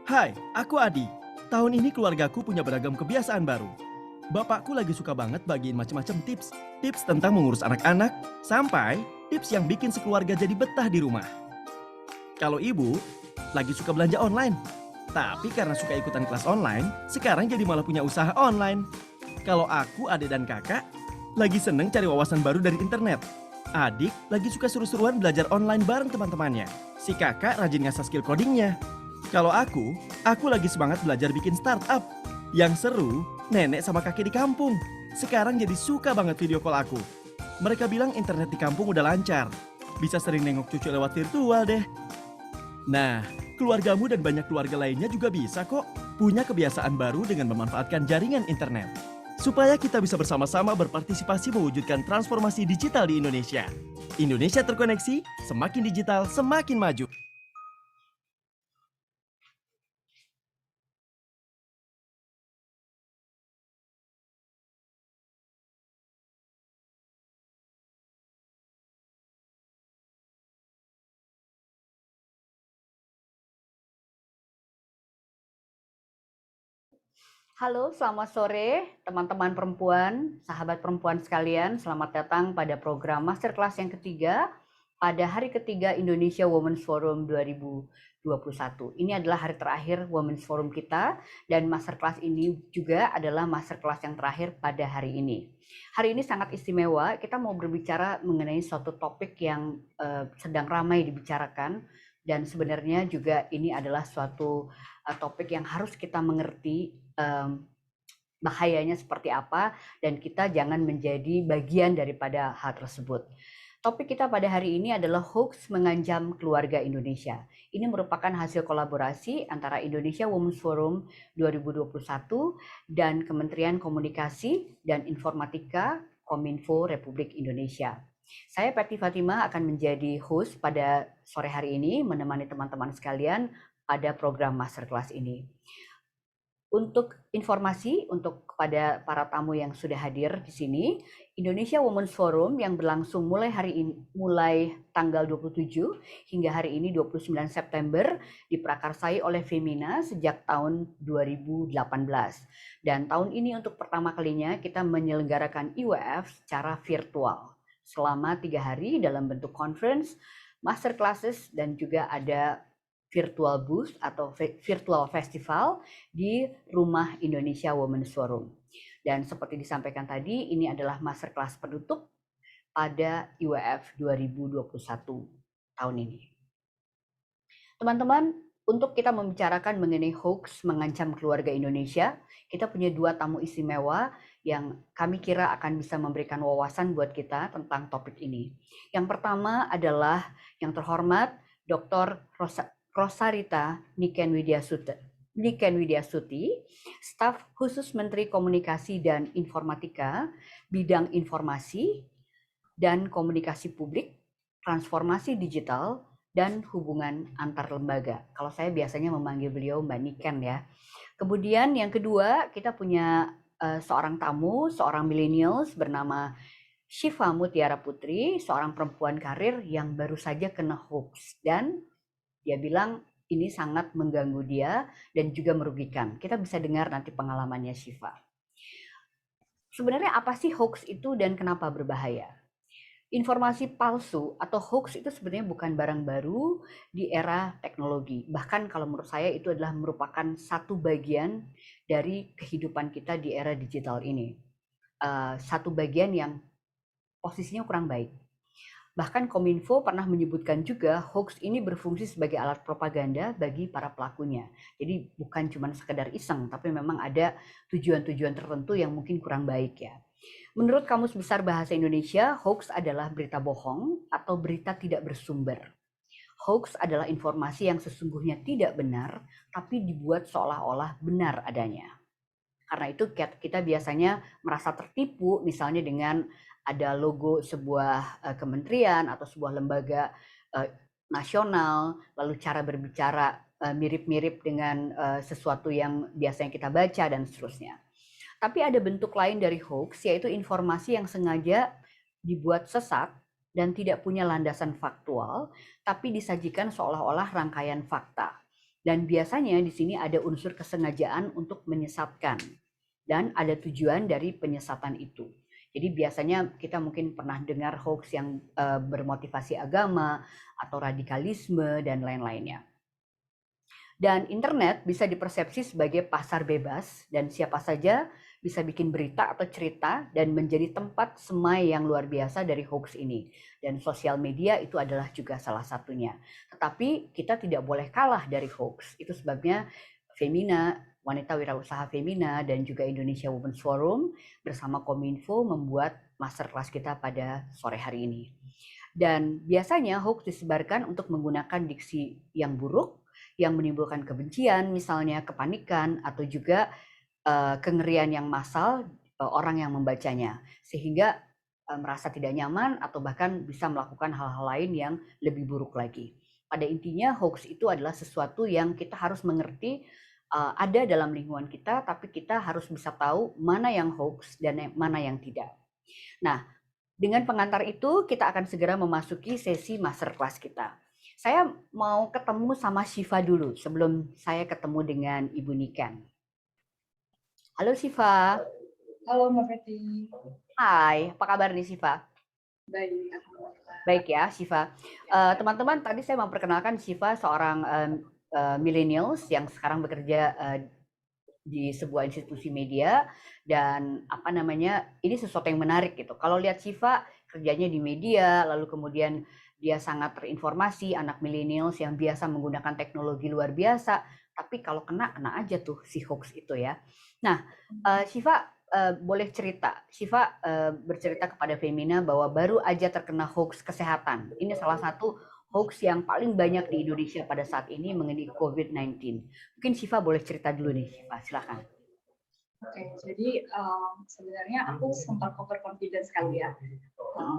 Hai, aku Adi. Tahun ini keluargaku punya beragam kebiasaan baru. Bapakku lagi suka banget bagiin macam-macam tips. Tips tentang mengurus anak-anak, sampai tips yang bikin sekeluarga jadi betah di rumah. Kalau ibu, lagi suka belanja online. Tapi karena suka ikutan kelas online, sekarang jadi malah punya usaha online. Kalau aku, adik dan kakak, lagi seneng cari wawasan baru dari internet. Adik lagi suka seru-seruan belajar online bareng teman-temannya. Si kakak rajin ngasah skill codingnya. Kalau aku lagi semangat belajar bikin startup. Yang seru, nenek sama kakek di kampung. Sekarang jadi suka banget video call aku. Mereka bilang internet di kampung udah lancar. Bisa sering nengok cucu lewat virtual deh. Nah, keluargamu dan banyak keluarga lainnya juga bisa kok punya kebiasaan baru dengan memanfaatkan jaringan internet. Supaya kita bisa bersama-sama berpartisipasi mewujudkan transformasi digital di Indonesia. Indonesia terkoneksi, semakin digital, semakin maju. Halo, selamat sore teman-teman perempuan, sahabat perempuan sekalian. Selamat datang pada program Masterclass yang ketiga pada hari ketiga Indonesia Women's Forum 2021. Ini adalah hari terakhir Women's Forum kita dan Masterclass ini juga adalah Masterclass yang terakhir pada hari ini. Hari ini sangat istimewa, kita mau berbicara mengenai suatu topik yang sedang ramai dibicarakan dan sebenarnya juga ini adalah suatu topik yang harus kita mengerti bahayanya seperti apa dan kita jangan menjadi bagian daripada hal tersebut. Topik kita pada hari ini adalah hoax mengancam keluarga Indonesia. Ini merupakan hasil kolaborasi antara Indonesia Women's Forum 2021 dan Kementerian Komunikasi dan Informatika Kominfo Republik Indonesia. Saya Peti Fatimah akan menjadi host pada sore hari ini menemani teman-teman sekalian pada program Masterclass ini. Untuk informasi untuk kepada para tamu yang sudah hadir di sini, Indonesia Women's Forum yang berlangsung mulai tanggal 27 hingga hari ini 29 September diprakarsai oleh Femina sejak tahun 2018. Dan tahun ini untuk pertama kalinya kita menyelenggarakan IWF secara virtual selama 3 hari dalam bentuk conference, master classes dan juga ada virtual booth atau virtual festival di Rumah Indonesia Women's Forum. Dan seperti disampaikan tadi, ini adalah masterclass penutup pada IWF 2021 tahun ini. Teman-teman, untuk kita membicarakan mengenai hoax mengancam keluarga Indonesia, kita punya dua tamu istimewa yang kami kira akan bisa memberikan wawasan buat kita tentang topik ini. Yang pertama adalah yang terhormat Dr. Rosarita Niken Widyasuti, staf khusus Menteri Komunikasi dan Informatika, bidang informasi dan komunikasi publik, transformasi digital, dan hubungan antar lembaga. Kalau saya biasanya memanggil beliau Mbak Niken ya. Kemudian yang kedua, kita punya seorang tamu, seorang millennials bernama Syifa Mutiara Putri, seorang perempuan karir yang baru saja kena hoax dan dia bilang ini sangat mengganggu dia dan juga merugikan. Kita bisa dengar nanti pengalamannya Syifa. Sebenarnya apa sih hoax itu dan kenapa berbahaya? Informasi palsu atau hoax itu sebenarnya bukan barang baru di era teknologi. Bahkan kalau menurut saya itu adalah merupakan satu bagian dari kehidupan kita di era digital ini. Satu bagian yang posisinya kurang baik. Bahkan Kominfo pernah menyebutkan juga hoax ini berfungsi sebagai alat propaganda bagi para pelakunya. Jadi bukan cuma sekedar iseng, tapi memang ada tujuan-tujuan tertentu yang mungkin kurang baik ya. Menurut Kamus Besar Bahasa Indonesia, hoax adalah berita bohong atau berita tidak bersumber. Hoax adalah informasi yang sesungguhnya tidak benar, tapi dibuat seolah-olah benar adanya. Karena itu kita biasanya merasa tertipu misalnya dengan ada logo sebuah kementerian atau sebuah lembaga nasional, lalu cara berbicara mirip-mirip dengan sesuatu yang biasanya kita baca dan seterusnya. Tapi ada bentuk lain dari hoax, yaitu informasi yang sengaja dibuat sesat dan tidak punya landasan faktual, tapi disajikan seolah-olah rangkaian fakta. Dan biasanya di sini ada unsur kesengajaan untuk menyesatkan dan ada tujuan dari penyesatan itu. Jadi biasanya kita mungkin pernah dengar hoax yang bermotivasi agama atau radikalisme dan lain-lainnya. Dan internet bisa dipersepsi sebagai pasar bebas dan siapa saja bisa bikin berita atau cerita dan menjadi tempat semai yang luar biasa dari hoax ini. Dan sosial media itu adalah juga salah satunya. Tetapi kita tidak boleh kalah dari hoax. Itu sebabnya Femina, Wanita Wirausaha Femina dan juga Indonesia Women's Forum bersama Kominfo membuat masterclass kita pada sore hari ini. Dan biasanya hoax disebarkan untuk menggunakan diksi yang buruk, yang menimbulkan kebencian, misalnya kepanikan, atau juga kengerian yang massal orang yang membacanya, sehingga merasa tidak nyaman atau bahkan bisa melakukan hal-hal lain yang lebih buruk lagi. Pada intinya hoax itu adalah sesuatu yang kita harus mengerti ada dalam lingkungan kita, tapi kita harus bisa tahu mana yang hoax dan mana yang tidak. Nah, dengan pengantar itu kita akan segera memasuki sesi masterclass kita. Saya mau ketemu sama Syifa dulu sebelum saya ketemu dengan Ibu Niken. Halo Syifa. Halo Mbak Feti. Hai, apa kabar nih Syifa? Baik. Baik ya Syifa. Teman-teman, tadi saya memperkenalkan Syifa seorang millennials yang sekarang bekerja di sebuah institusi media dan apa namanya ini sesuatu yang menarik gitu. Kalau lihat Syifa kerjanya di media, lalu kemudian dia sangat terinformasi, anak millennials yang biasa menggunakan teknologi luar biasa, tapi kalau kena aja tuh si hoax itu ya. Nah, Syifa boleh cerita, Syifa bercerita kepada Femina bahwa baru aja terkena hoax kesehatan. Ini salah satu hoax yang paling banyak di Indonesia pada saat ini mengenai COVID-19. Mungkin Syifa boleh cerita dulu nih, Syifa, silakan. Oke, jadi sebenarnya aku sempat overconfident sekali ya.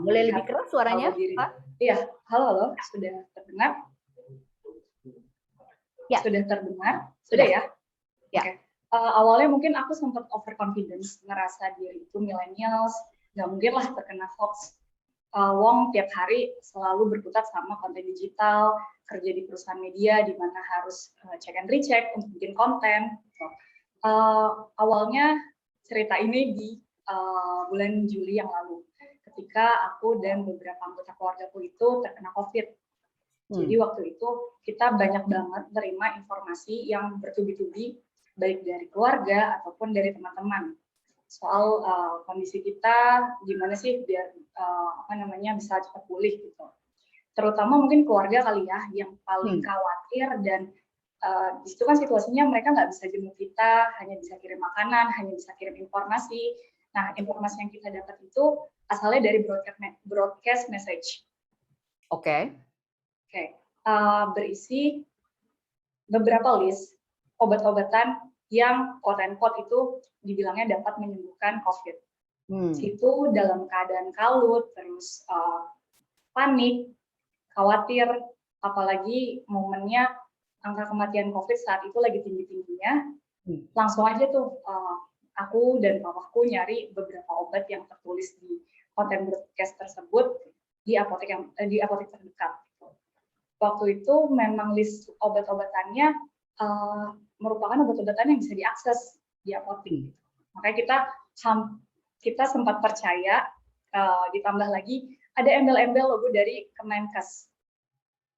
Boleh lebih keras suaranya, Pak? Iya, halo, sudah terdengar? Ya. Sudah terdengar? Sudah ya? Ya. Oke. Awalnya mungkin aku sempat overconfidence, ngerasa diri itu millennials, nggak mungkin lah terkena hoax. Wong tiap hari selalu berkutat sama konten digital, kerja di perusahaan media di mana harus check and recheck untuk bikin konten. Awalnya cerita ini di bulan Juli yang lalu, ketika aku dan beberapa anggota keluargaku itu terkena COVID. Jadi waktu itu kita banyak banget terima informasi yang bertubi-tubi, baik dari keluarga ataupun dari teman-teman soal kondisi kita gimana sih biar bisa cepat pulih gitu. Terutama mungkin keluarga kali ya yang paling khawatir dan di situ kan situasinya mereka nggak bisa jemput kita, hanya bisa kirim makanan, hanya bisa kirim informasi. Nah, informasi yang kita dapat itu asalnya dari broadcast message. Oke. Berisi beberapa list obat-obatan yang quote-unquote itu dibilangnya dapat menyembuhkan COVID. Itu dalam keadaan kalut, terus panik, khawatir, apalagi momennya angka kematian COVID saat itu lagi tinggi-tingginya. Langsung aja tuh aku dan papaku nyari beberapa obat yang tertulis di konten broadcast tersebut di apotek terdekat. Waktu itu memang list obat-obatannya merupakan obat-obatan yang bisa diakses di apotek. Makanya kita sempat percaya, ditambah lagi ada embel-embel logo dari Kemenkes.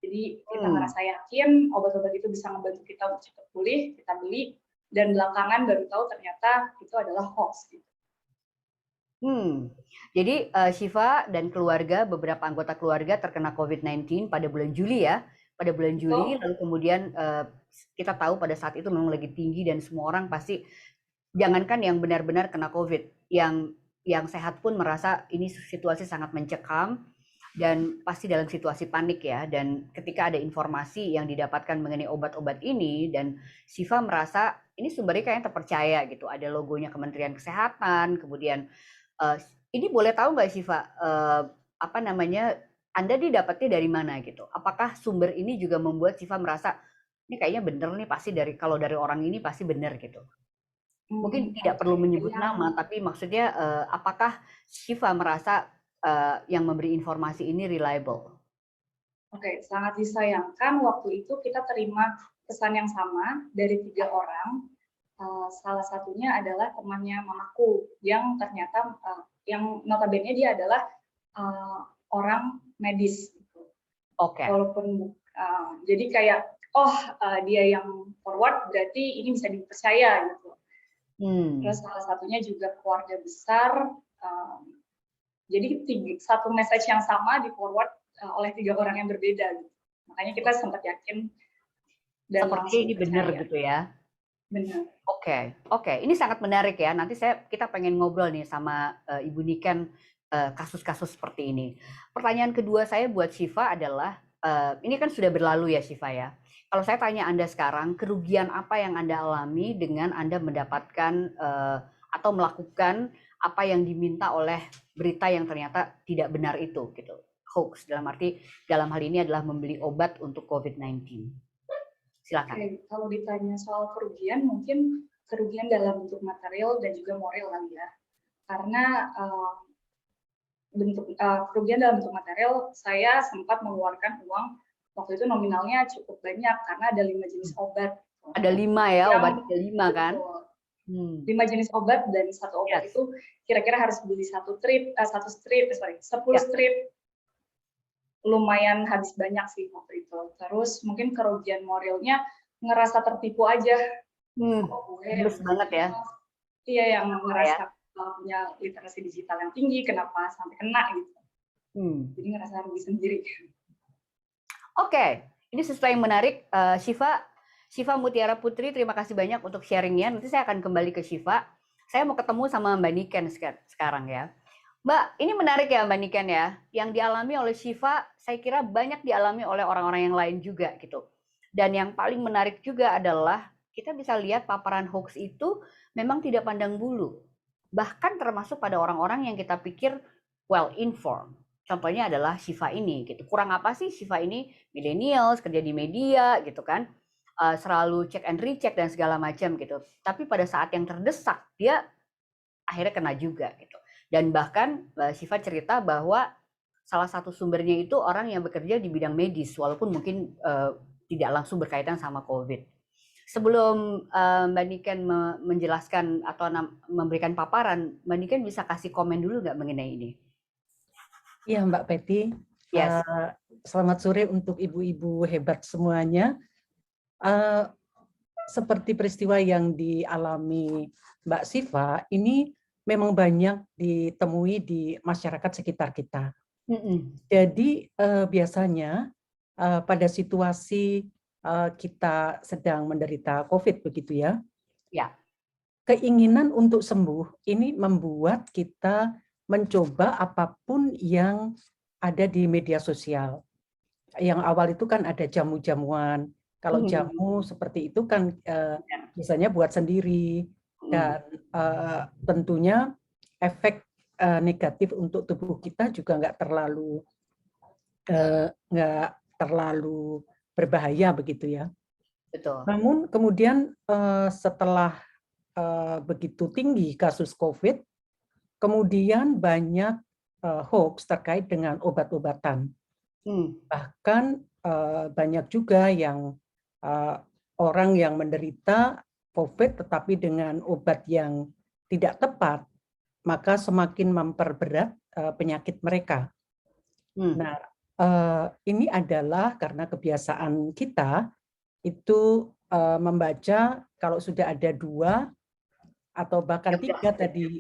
Jadi kita merasa yakin obat-obat itu bisa membantu kita untuk cepat pulih, kita beli, dan belakangan baru tahu ternyata itu adalah hoax. Jadi Syifa dan keluarga, beberapa anggota keluarga terkena COVID-19 pada bulan Juli ya. Pada bulan Juli, lalu kemudian kita tahu pada saat itu memang lagi tinggi dan semua orang pasti, jangankan yang benar-benar kena COVID, yang sehat pun merasa ini situasi sangat mencekam dan pasti dalam situasi panik ya. Dan ketika ada informasi yang didapatkan mengenai obat-obat ini dan Syifa merasa ini sumbernya kayaknya terpercaya gitu, ada logonya Kementerian Kesehatan, kemudian ini boleh tahu nggak Syifa, Anda didapatnya dari mana gitu? Apakah sumber ini juga membuat Syifa merasa ini kayaknya bener nih, pasti kalau dari orang ini pasti bener gitu? Mungkin tidak perlu menyebut nama, tapi maksudnya apakah Syifa merasa yang memberi informasi ini reliable? Oke, sangat disayangkan waktu itu kita terima pesan yang sama dari 3 orang. Salah satunya adalah temannya mamaku yang ternyata yang notabene dia adalah orang medis. Gitu. Oke. Walaupun jadi kayak dia yang forward berarti ini bisa dipercaya gitu. Terus salah satunya juga keluarga besar. Jadi satu message yang sama di forward oleh 3 orang yang berbeda. Gitu. Makanya kita sempat yakin dan seperti ini benar gitu ya. Benar. Oke. Ini sangat menarik ya. Nanti kita pengen ngobrol nih sama Ibu Niken kasus-kasus seperti ini. Pertanyaan kedua saya buat Syifa adalah, ini kan sudah berlalu ya Syifa ya. Kalau saya tanya Anda sekarang, kerugian apa yang Anda alami dengan Anda mendapatkan atau melakukan apa yang diminta oleh berita yang ternyata tidak benar itu, gitu. Hoax dalam hal ini adalah membeli obat untuk COVID-19. Silakan. Kalau ditanya soal kerugian, mungkin kerugian dalam bentuk material dan juga moral kali ya. Karena kerugian dalam bentuk material, saya sempat mengeluarkan uang waktu itu nominalnya cukup banyak karena ada 5 jenis obat. Ada 5 ya, obat ada 5 kan? 5 jenis obat dan satu obat itu kira-kira harus beli 10 strip. Lumayan habis banyak sih waktu itu. Terus mungkin kerugian moralnya ngerasa tertipu aja. Terus banget ya. Iya, yang ngerasa punya literasi digital yang tinggi, kenapa sampai kena gitu. Jadi ngerasa rugi sendiri. Oke, ini sesuatu yang menarik. Syifa Mutiara Putri, terima kasih banyak untuk sharingnya. Nanti saya akan kembali ke Syifa. Saya mau ketemu sama Mbak Niken sekarang ya. Mbak, ini menarik ya Mbak Niken ya. Yang dialami oleh Syifa, saya kira banyak dialami oleh orang-orang yang lain juga gitu. Dan yang paling menarik juga adalah kita bisa lihat paparan hoax itu memang tidak pandang bulu. Bahkan termasuk pada orang-orang yang kita pikir well informed. Contohnya adalah Syifa ini gitu. Kurang apa sih Syifa ini? Millennials, kerja di media gitu kan. Selalu check and recheck dan segala macam gitu. Tapi pada saat yang terdesak dia akhirnya kena juga gitu. Dan bahkan Syifa cerita bahwa salah satu sumbernya itu orang yang bekerja di bidang medis, walaupun mungkin tidak langsung berkaitan sama COVID. Sebelum Mbak Niken menjelaskan atau memberikan paparan, Mbak Niken bisa kasih komen dulu nggak mengenai ini? Iya Mbak Peti, selamat sore untuk ibu-ibu hebat semuanya. Seperti peristiwa yang dialami Mbak Syifa, ini memang banyak ditemui di masyarakat sekitar kita. Jadi biasanya pada situasi kita sedang menderita COVID begitu ya, keinginan untuk sembuh ini membuat kita mencoba apapun yang ada di media sosial. Yang awal itu kan ada jamu-jamuan. Kalau jamu seperti itu kan biasanya buat sendiri. Dan tentunya efek negatif untuk tubuh kita juga nggak terlalu berbahaya begitu ya. Betul. Namun kemudian setelah begitu tinggi kasus COVID, kemudian banyak hoax terkait dengan obat-obatan. Bahkan banyak juga yang orang yang menderita COVID tetapi dengan obat yang tidak tepat, maka semakin memperberat penyakit mereka. Nah, ini adalah karena kebiasaan kita itu membaca kalau sudah ada 2 atau bahkan 3 tadi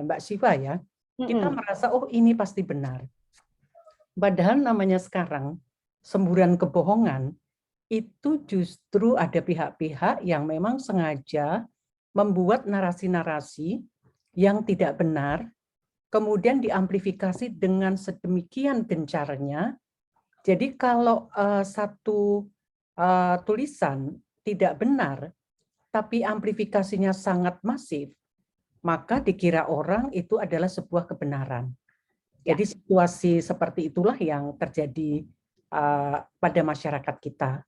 Mbak Syifa ya, kita merasa oh ini pasti benar. Padahal namanya sekarang semburan kebohongan itu justru ada pihak-pihak yang memang sengaja membuat narasi-narasi yang tidak benar, kemudian diamplifikasi dengan sedemikian gencarnya. Jadi kalau satu tulisan tidak benar, tapi amplifikasinya sangat masif, maka dikira orang itu adalah sebuah kebenaran. Jadi situasi seperti itulah yang terjadi pada masyarakat kita.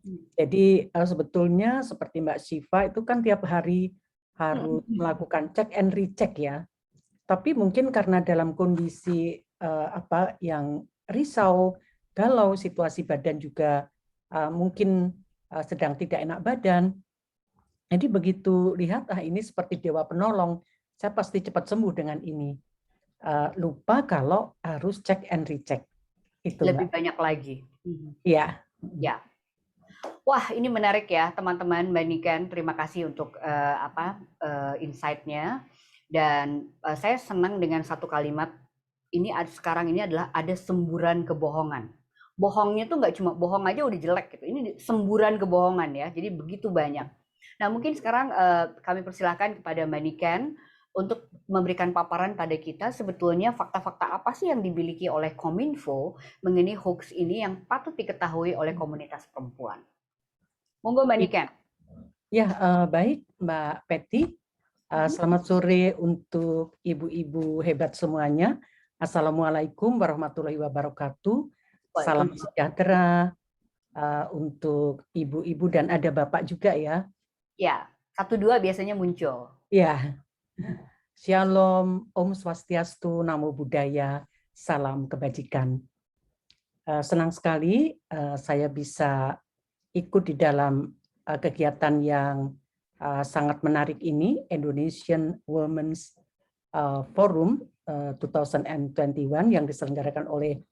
Jadi sebetulnya seperti Mbak Syifa itu kan tiap hari harus melakukan check and recheck ya. Tapi mungkin karena dalam kondisi yang risau, galau, situasi badan juga mungkin sedang tidak enak badan. Jadi begitu lihat, ini seperti dewa penolong, saya pasti cepat sembuh dengan ini. Lupa kalau harus cek and recheck. Itu, Lebih Mbak. banyak lagi. Ya. Ya. Wah, ini menarik ya teman-teman. Mbak Niken, terima kasih untuk insight-nya. Dan saya senang dengan satu kalimat, sekarang ini adalah ada semburan kebohongan. Bohongnya tuh nggak cuma bohong aja udah jelek gitu. Ini semburan kebohongan ya. Jadi begitu banyak. Nah, mungkin sekarang kami persilahkan kepada Mbak Niken untuk memberikan paparan pada kita sebetulnya fakta-fakta apa sih yang dimiliki oleh Kominfo mengenai hoax ini yang patut diketahui oleh komunitas perempuan. Monggo Mbak Niken. Ya, baik Mbak Peti. Selamat sore untuk ibu-ibu hebat semuanya. Assalamualaikum warahmatullahi wabarakatuh. Salam sejahtera untuk ibu-ibu dan ada bapak juga ya. Ya, 1-2 biasanya muncul. Ya, Shalom, Om Swastiastu, Namo Buddhaya, salam kebajikan. Senang sekali saya bisa ikut di dalam kegiatan yang sangat menarik ini, Indonesian Women's Forum 2021 yang diselenggarakan oleh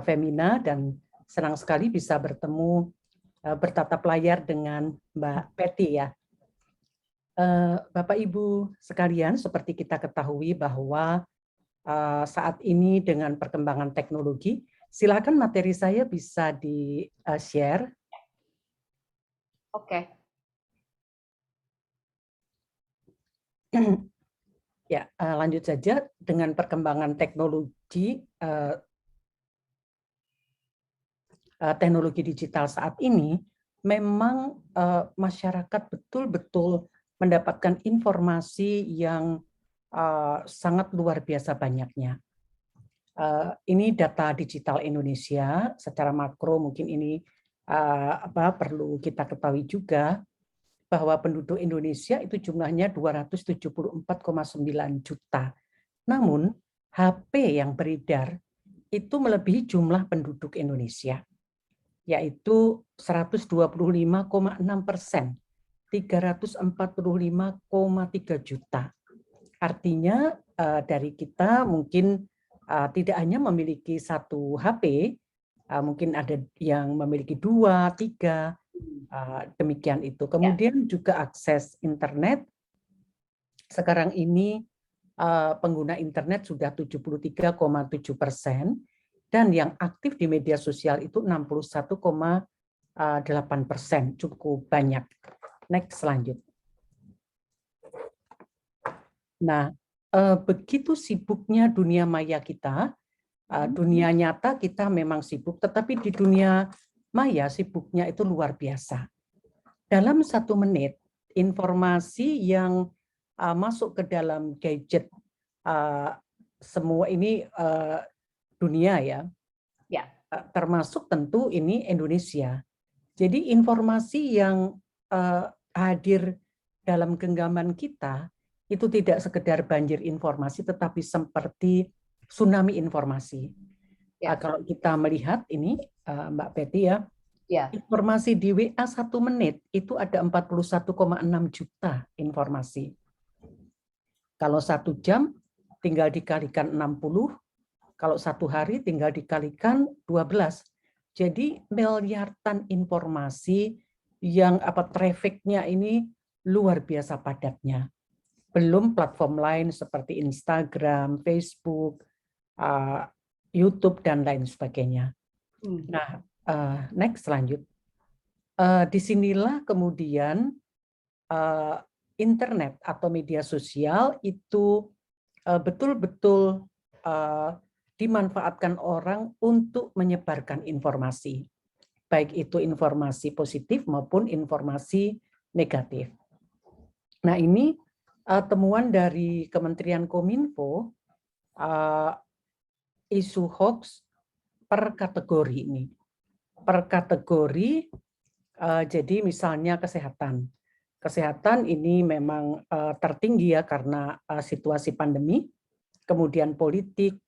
Femina, dan senang sekali bisa bertemu bertatap layar dengan Mbak Peti ya. Bapak Ibu sekalian, seperti kita ketahui bahwa saat ini dengan perkembangan teknologi, silakan materi saya bisa di-share. Oke. Ya, lanjut saja. Dengan perkembangan teknologi digital saat ini, memang masyarakat betul-betul mendapatkan informasi yang sangat luar biasa banyaknya. Ini data digital Indonesia secara makro, mungkin ini perlu kita ketahui juga bahwa penduduk Indonesia itu jumlahnya 274,9 juta. Namun HP yang beredar itu melebihi jumlah penduduk Indonesia, yaitu 125,6%, 345,3 juta. Artinya dari kita mungkin tidak hanya memiliki satu HP, mungkin ada yang memiliki 2, 3, demikian itu. Kemudian juga akses internet. Sekarang ini pengguna internet sudah 73,7%, dan yang aktif di media sosial itu 61,8%, cukup banyak. Next, lanjut. Nah, begitu sibuknya dunia maya kita, dunia nyata kita memang sibuk, tetapi di dunia maya sibuknya itu luar biasa. Dalam 1 menit, informasi yang masuk ke dalam gadget semua ini dunia ya, termasuk tentu ini Indonesia. Jadi informasi yang hadir dalam genggaman kita itu tidak sekedar banjir informasi, tetapi seperti tsunami informasi. Kalau kita melihat ini, Mbak Peti ya, informasi di WA 1 menit itu ada 41,6 juta informasi. Kalau 1 jam tinggal dikalikan 60, kalau 1 hari tinggal dikalikan 12. Jadi miliaran informasi yang trafficnya ini luar biasa padatnya. Belum platform lain seperti Instagram, Facebook, YouTube, dan lain sebagainya. Nah, next, lanjut. Disinilah kemudian internet atau media sosial itu betul-betul dimanfaatkan orang untuk menyebarkan informasi, baik itu informasi positif maupun informasi negatif. Nah, ini temuan dari Kementerian Kominfo, isu hoax per kategori ini. Per kategori, jadi misalnya kesehatan. Kesehatan ini memang tertinggi ya karena situasi pandemi, kemudian politik,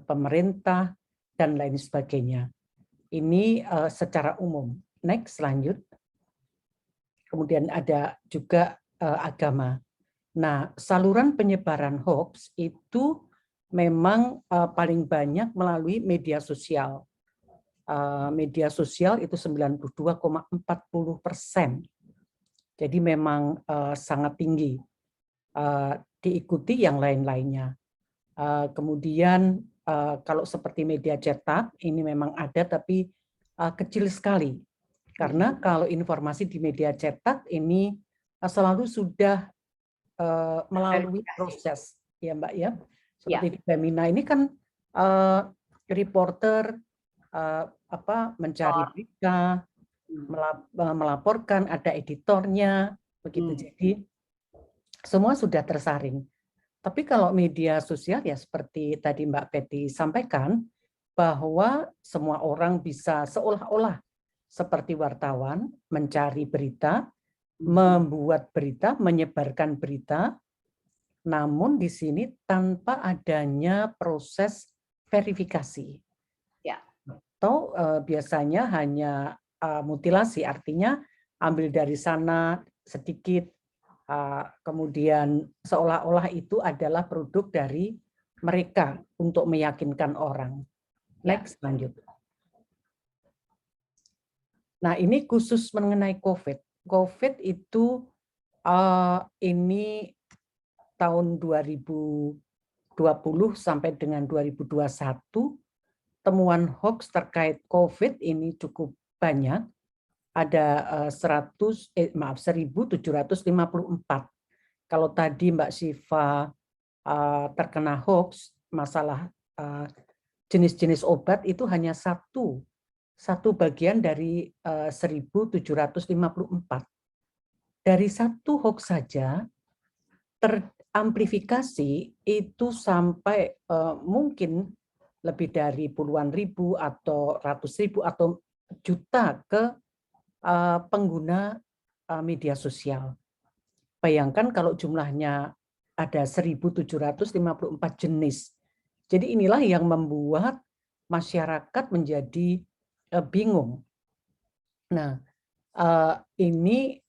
pemerintah, dan lain sebagainya. Ini secara umum. Next, lanjut. kemudian ada juga agama. Nah, saluran penyebaran hoax itu memang paling banyak melalui media sosial. Media sosial itu 92,40%. Jadi memang sangat tinggi. Diikuti yang lain-lainnya. Kemudian kalau seperti media cetak, ini memang ada tapi kecil sekali. Karena kalau informasi di media cetak ini selalu sudah melalui proses, ya Mbak ya. Seperti di Femina ini kan reporter mencari berita, melaporkan, ada editornya, begitu. Jadi semua sudah tersaring. Tapi kalau media sosial ya seperti tadi Mbak Betty sampaikan, bahwa semua orang bisa seolah-olah seperti wartawan mencari berita, membuat berita, menyebarkan berita, namun di sini tanpa adanya proses verifikasi. Ya. Atau biasanya hanya mutilasi, artinya ambil dari sana sedikit, kemudian seolah-olah itu adalah produk dari mereka untuk meyakinkan orang. Next, lanjut. Nah, ini khusus mengenai COVID. COVID itu ini tahun 2020 sampai dengan 2021, temuan hoax terkait COVID ini cukup banyak. Ada 1.754. Kalau tadi Mbak Syifa terkena hoax, masalah jenis-jenis obat itu hanya satu bagian dari 1.754. Dari satu hoax saja teramplifikasi itu sampai mungkin lebih dari puluhan ribu atau ratus ribu atau juta ke pengguna media sosial. Bayangkan kalau jumlahnya ada 1.754 jenis. Jadi inilah yang membuat masyarakat menjadi bingung. Nah, ini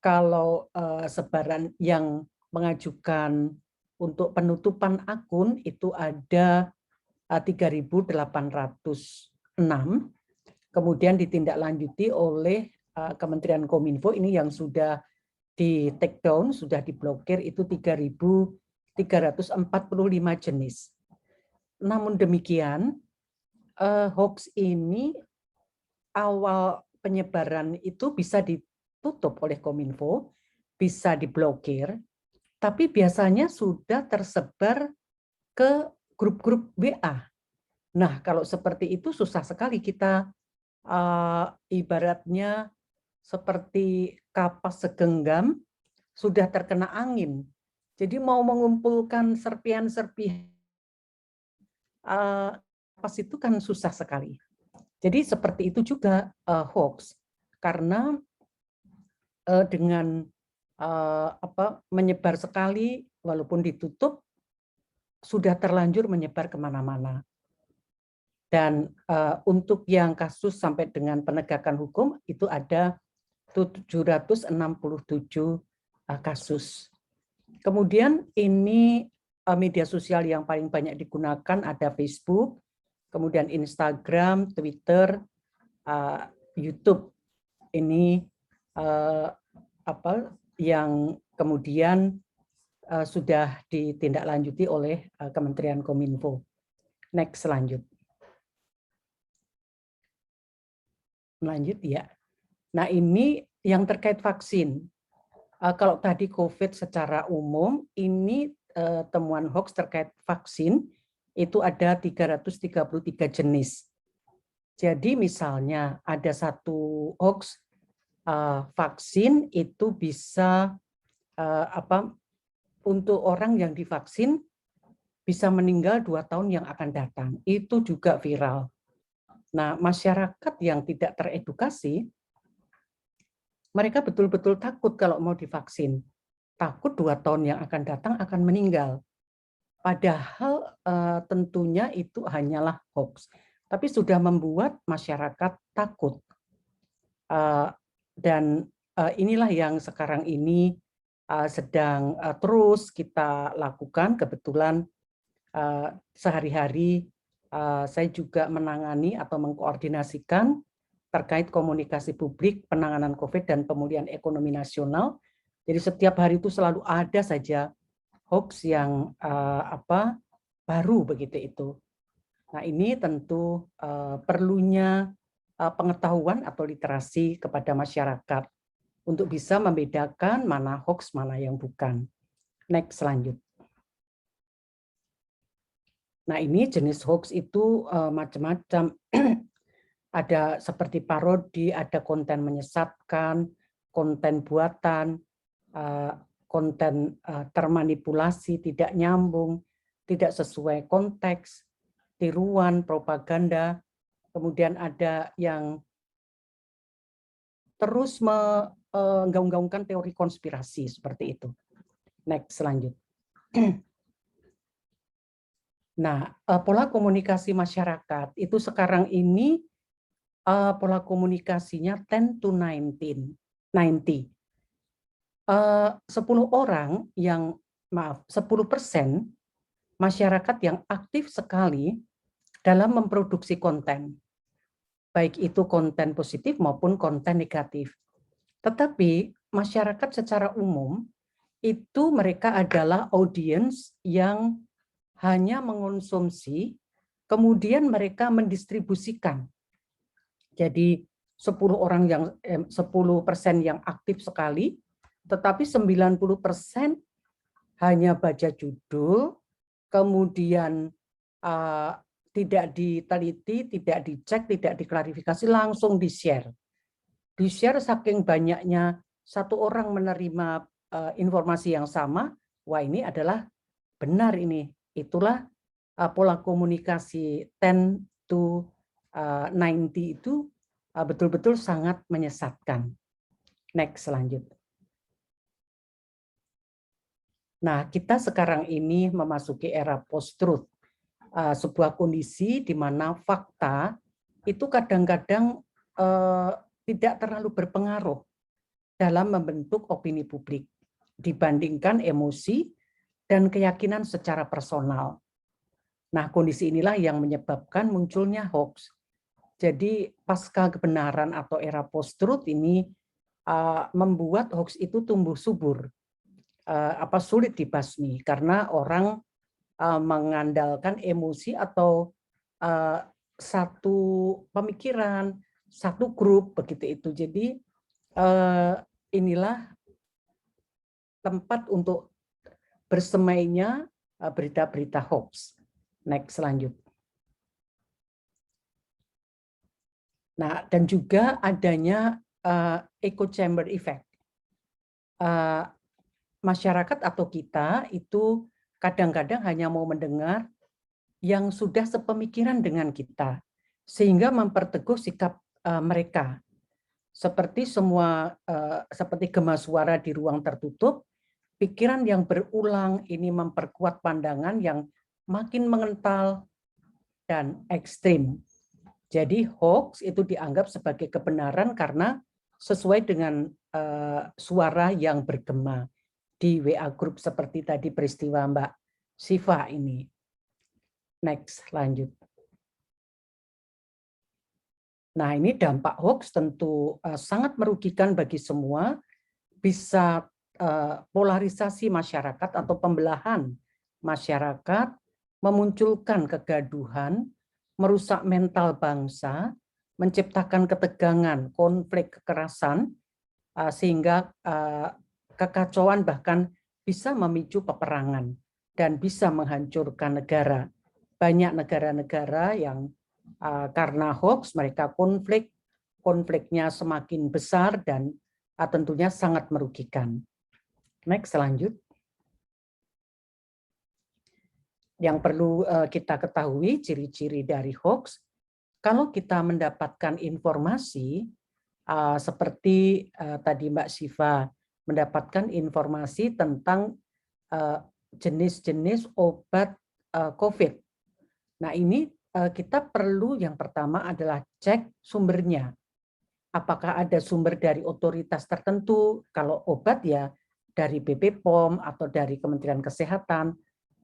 kalau sebaran yang mengajukan untuk penutupan akun itu ada 3.806, kemudian ditindaklanjuti oleh Kementerian Kominfo ini yang sudah di take down, sudah diblokir itu 3.345 jenis. Namun demikian, hoax ini awal penyebaran itu bisa ditutup oleh Kominfo, bisa diblokir, tapi biasanya sudah tersebar ke grup-grup WA. Nah, kalau seperti itu susah sekali kita ibaratnya seperti kapas segenggam sudah terkena angin. Jadi mau mengumpulkan serpian-serpian kapas itu kan susah sekali. Jadi seperti itu juga hoax, karena dengan menyebar sekali walaupun ditutup sudah terlanjur menyebar kemana-mana. Dan untuk yang kasus sampai dengan penegakan hukum itu ada 767 kasus. Kemudian ini media sosial yang paling banyak digunakan ada Facebook, kemudian Instagram, Twitter, YouTube. Ini yang kemudian sudah ditindaklanjuti oleh Kementerian Kominfo. Next, lanjut. Lanjut ya. Nah, ini yang terkait vaksin. Kalau tadi COVID secara umum, ini temuan hoax terkait vaksin itu ada 333 jenis. Jadi misalnya ada satu hoax vaksin itu bisa untuk orang yang divaksin bisa meninggal 2 tahun yang akan datang. Itu juga viral. Nah, masyarakat yang tidak teredukasi, mereka betul-betul takut kalau mau divaksin. Takut 2 tahun yang akan datang akan meninggal. Padahal tentunya itu hanyalah hoax. Tapi sudah membuat masyarakat takut. Dan inilah yang sekarang ini sedang terus kita lakukan. Kebetulan sehari-hari saya juga menangani atau mengkoordinasikan terkait komunikasi publik, penanganan COVID dan pemulihan ekonomi nasional. Jadi setiap hari itu selalu ada saja hoax yang baru begitu itu. Nah, ini tentu perlunya pengetahuan atau literasi kepada masyarakat untuk bisa membedakan mana hoax, mana yang bukan. Next, lanjut. Nah, ini jenis hoax itu macam-macam. Ada seperti parodi, ada konten menyesatkan, konten buatan, konten termanipulasi, tidak nyambung, tidak sesuai konteks, tiruan, propaganda. Kemudian ada yang terus menggaung-gaungkan teori konspirasi seperti itu. Next, lanjut. Nah, pola komunikasi masyarakat itu sekarang ini pola komunikasinya 10 to 90. 10 orang yang, 10% masyarakat yang aktif sekali dalam memproduksi konten. Baik itu konten positif maupun konten negatif. Tetapi masyarakat secara umum itu mereka adalah audiens yang hanya mengonsumsi, kemudian mereka mendistribusikan. Jadi 10% yang aktif sekali, tetapi 90% hanya baca judul, kemudian tidak diteliti, tidak dicek, tidak diklarifikasi, langsung di-share. Di-share saking banyaknya satu orang menerima informasi yang sama, wah ini adalah benar ini. Itulah pola komunikasi 10 to 90 itu betul-betul sangat menyesatkan. Next, lanjut. Nah, kita sekarang ini memasuki era post-truth. Sebuah kondisi di mana fakta itu kadang-kadang tidak terlalu berpengaruh dalam membentuk opini publik dibandingkan emosi dan keyakinan secara personal. Nah, kondisi inilah yang menyebabkan munculnya hoax. Jadi pasca kebenaran atau era post-truth ini membuat hoax itu tumbuh subur, sulit dibasmi karena orang mengandalkan emosi atau satu pemikiran, satu grup begitu itu. Jadi inilah tempat untuk bersemainya berita-berita hoax. Next, lanjut. Nah, dan juga adanya echo chamber effect. Masyarakat atau kita itu kadang-kadang hanya mau mendengar yang sudah sepemikiran dengan kita, sehingga memperteguh sikap mereka. Seperti seperti gema suara di ruang tertutup, pikiran yang berulang ini memperkuat pandangan yang makin mengental dan ekstrim. Jadi hoax itu dianggap sebagai kebenaran karena sesuai dengan suara yang bergema di WA group seperti tadi peristiwa Mbak Siva ini. Next, lanjut. Nah, ini dampak hoax tentu sangat merugikan bagi semua, bisa polarisasi masyarakat atau pembelahan masyarakat, memunculkan kegaduhan, merusak mental bangsa, menciptakan ketegangan, konflik, kekerasan, sehingga kekacauan bahkan bisa memicu peperangan dan bisa menghancurkan negara. Banyak negara-negara yang karena hoax mereka konfliknya semakin besar dan tentunya sangat merugikan. Next, lanjut. Yang perlu kita ketahui ciri-ciri dari hoax, kalau kita mendapatkan informasi seperti tadi Mbak Siva mendapatkan informasi tentang jenis-jenis obat COVID. Nah, ini kita perlu yang pertama adalah cek sumbernya. apakah ada sumber dari otoritas tertentu, kalau obat ya dari BPOM atau dari Kementerian Kesehatan,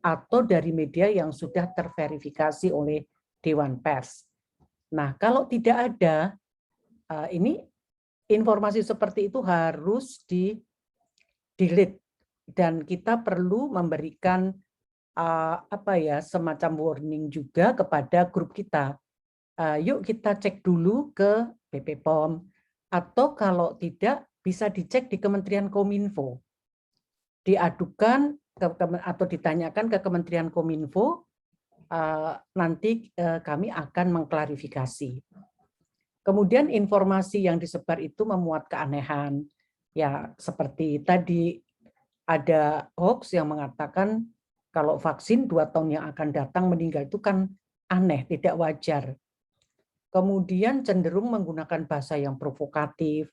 atau dari media yang sudah terverifikasi oleh Dewan Pers. Nah, kalau tidak ada, ini informasi seperti itu harus di-delete dan kita perlu memberikan semacam warning juga kepada grup kita. Yuk kita cek dulu ke BPOM atau kalau tidak bisa dicek di Kementerian Kominfo. Diadukan atau ditanyakan ke Kementerian Kominfo, nanti kami akan mengklarifikasi. Kemudian informasi yang disebar itu memuat keanehan. Ya, seperti tadi ada hoax yang mengatakan kalau vaksin 2 tahun yang akan datang meninggal itu kan aneh, tidak wajar. Kemudian cenderung menggunakan bahasa yang provokatif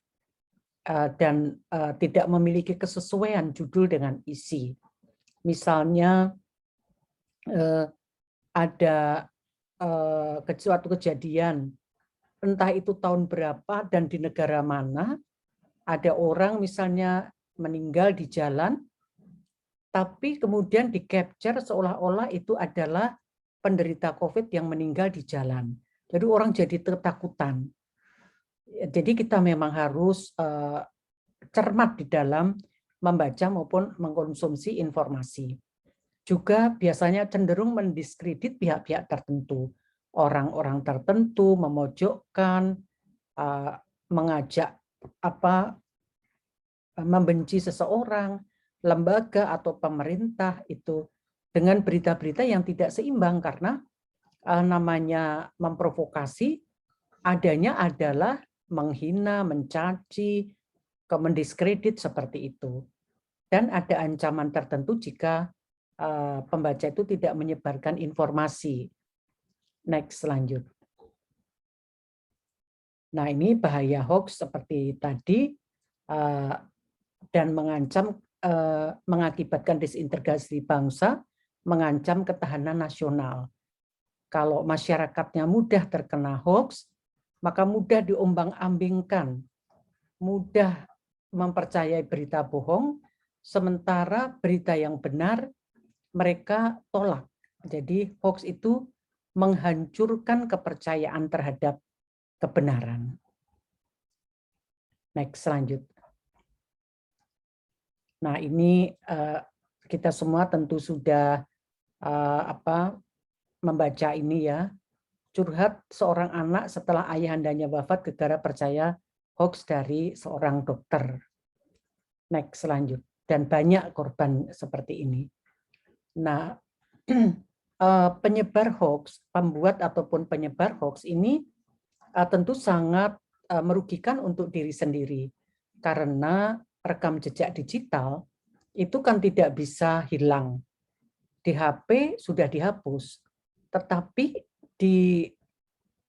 dan tidak memiliki kesesuaian judul dengan isi. Misalnya ada suatu kejadian, entah itu tahun berapa dan di negara mana, ada orang misalnya meninggal di jalan, tapi kemudian di-capture seolah-olah itu adalah penderita COVID yang meninggal di jalan. Jadi orang jadi ketakutan. Jadi kita memang harus cermat di dalam membaca maupun mengkonsumsi informasi. Juga biasanya cenderung mendiskredit pihak-pihak tertentu. Orang-orang tertentu memojokkan, mengajak membenci seseorang, lembaga atau pemerintah itu dengan berita-berita yang tidak seimbang karena namanya memprovokasi, adanya adalah menghina, mencaci, mendiskredit seperti itu. Dan ada ancaman tertentu jika pembaca itu tidak menyebarkan informasi. Next, lanjut. Nah, ini bahaya hoax seperti tadi dan mengancam mengakibatkan disintegrasi bangsa, mengancam ketahanan nasional. Kalau masyarakatnya mudah terkena hoax, maka mudah diombang-ambingkan, mudah mempercayai berita bohong, sementara berita yang benar mereka tolak. Jadi hoax itu menghancurkan kepercayaan terhadap kebenaran. Next, lanjut. Nah, ini kita semua tentu sudah membaca ini ya. Curhat seorang anak setelah ayahandanya wafat gara-gara percaya hoax dari seorang dokter. Next, lanjut. Dan banyak korban seperti ini. Nah, penyebar hoax, pembuat ataupun penyebar hoax ini tentu sangat merugikan untuk diri sendiri. Karena rekam jejak digital itu kan tidak bisa hilang. Di HP sudah dihapus, tetapi di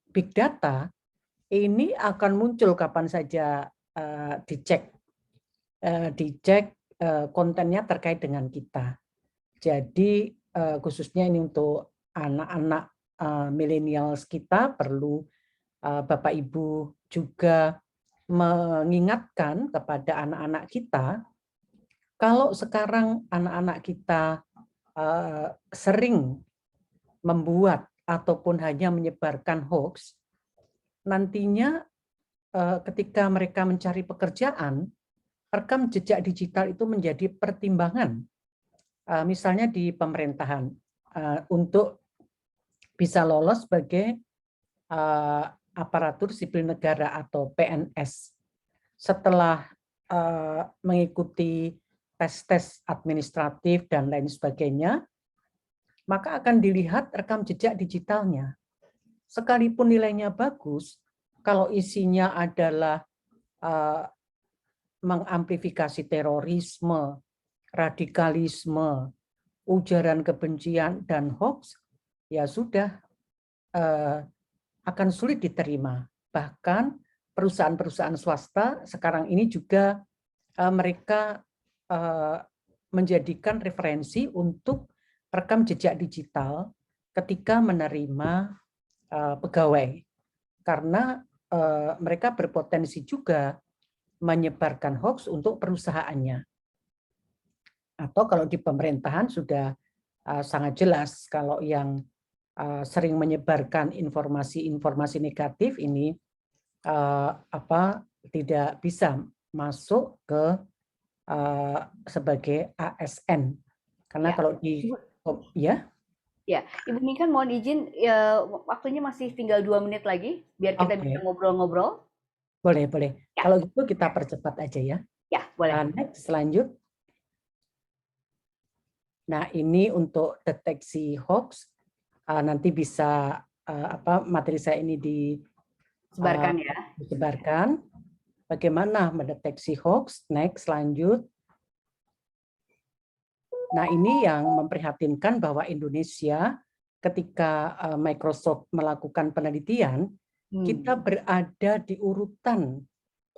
big data ini akan muncul kapan saja dicek kontennya terkait dengan kita. Jadi khususnya ini untuk anak-anak millennials kita perlu Bapak Ibu juga mengingatkan kepada anak-anak kita, kalau sekarang anak-anak kita sering membuat ataupun hanya menyebarkan hoax, nantinya ketika mereka mencari pekerjaan, rekam jejak digital itu menjadi pertimbangan, misalnya di pemerintahan, untuk bisa lolos sebagai aparatur sipil negara atau PNS. Setelah mengikuti tes-tes administratif dan lain sebagainya, maka akan dilihat rekam jejak digitalnya. Sekalipun nilainya bagus, kalau isinya adalah mengamplifikasi terorisme, radikalisme, ujaran kebencian, dan hoax, ya sudah akan sulit diterima. Bahkan perusahaan-perusahaan swasta sekarang ini juga mereka menjadikan referensi untuk rekam jejak digital ketika menerima pegawai. Karena mereka berpotensi juga menyebarkan hoax untuk perusahaannya. Atau kalau di pemerintahan sudah sangat jelas kalau yang sering menyebarkan informasi-informasi negatif ini tidak bisa masuk ke sebagai ASN. Karena Ya. kalau Ya, Ibu Niken mohon izin, ya, waktunya masih tinggal 2 menit lagi, biar kita bisa ngobrol-ngobrol. Boleh. Ya. Kalau gitu kita percepat aja ya. Ya, boleh. Next, lanjut. Nah, ini untuk deteksi hoax. Nanti bisa materi saya ini Sebarkan ya. disebarkan. Bagaimana mendeteksi hoax? Next, lanjut. Nah, ini yang memprihatinkan bahwa Indonesia ketika Microsoft melakukan penelitian, kita berada di urutan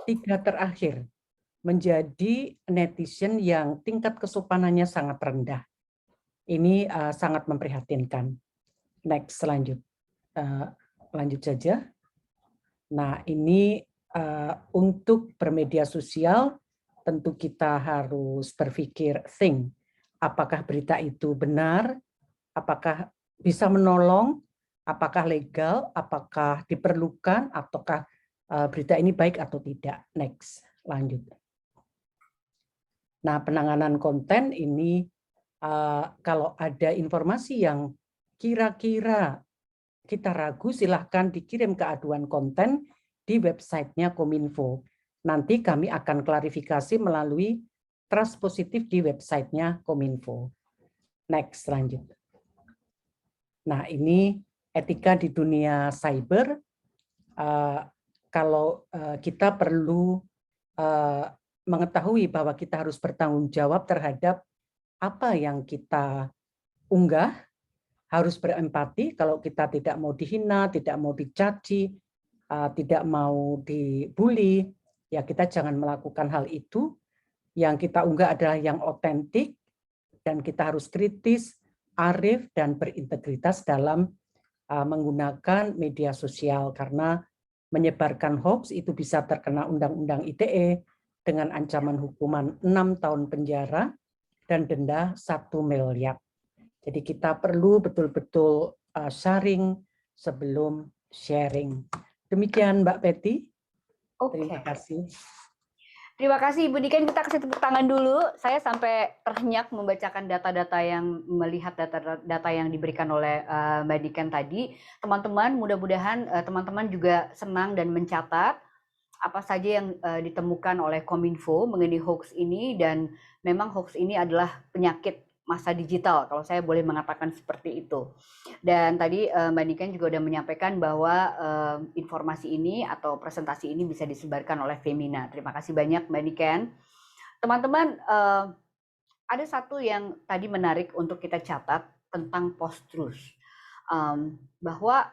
3 terakhir, menjadi netizen yang tingkat kesopanannya sangat rendah. Ini sangat memprihatinkan. Next, lanjut saja. Nah, ini untuk bermedia sosial tentu kita harus berpikir think. Apakah berita itu benar? Apakah bisa menolong? Apakah legal? Apakah diperlukan? Ataukah berita ini baik atau tidak? Next, lanjut. Nah, penanganan konten ini kalau ada informasi yang kira-kira kita ragu, silahkan dikirim ke aduan konten di websitenya Kominfo. Nanti kami akan klarifikasi melalui trust positif di websitenya Kominfo. Next, lanjut. Nah, ini etika di dunia cyber. Kalau kita perlu mengetahui bahwa kita harus bertanggung jawab terhadap apa yang kita unggah, harus berempati. Kalau kita tidak mau dihina, tidak mau dicaci, tidak mau dibully, ya kita jangan melakukan hal itu. Yang kita unggah adalah yang otentik, dan kita harus kritis, arif, dan berintegritas dalam menggunakan media sosial, karena menyebarkan hoax itu bisa terkena Undang-Undang ITE dengan ancaman hukuman 6 tahun penjara dan denda 1 miliar. Jadi kita perlu betul-betul sharing sebelum sharing. Demikian Mbak Betty. Terima kasih. Terima kasih Ibu Niken, kita kasih tepuk tangan dulu. Saya sampai terhenyak membacakan data-data yang melihat data yang diberikan oleh Mbak Niken tadi. Teman-teman, mudah-mudahan teman-teman juga senang dan mencatat apa saja yang ditemukan oleh Kominfo mengenai hoax ini, dan memang hoax ini adalah penyakit masa digital, kalau saya boleh mengatakan seperti itu. Dan tadi Mbak Niken juga sudah menyampaikan bahwa informasi ini atau presentasi ini bisa disebarkan oleh Femina. Terima kasih banyak Mbak Niken. Teman-teman, ada satu yang tadi menarik untuk kita catat tentang post-truth. Bahwa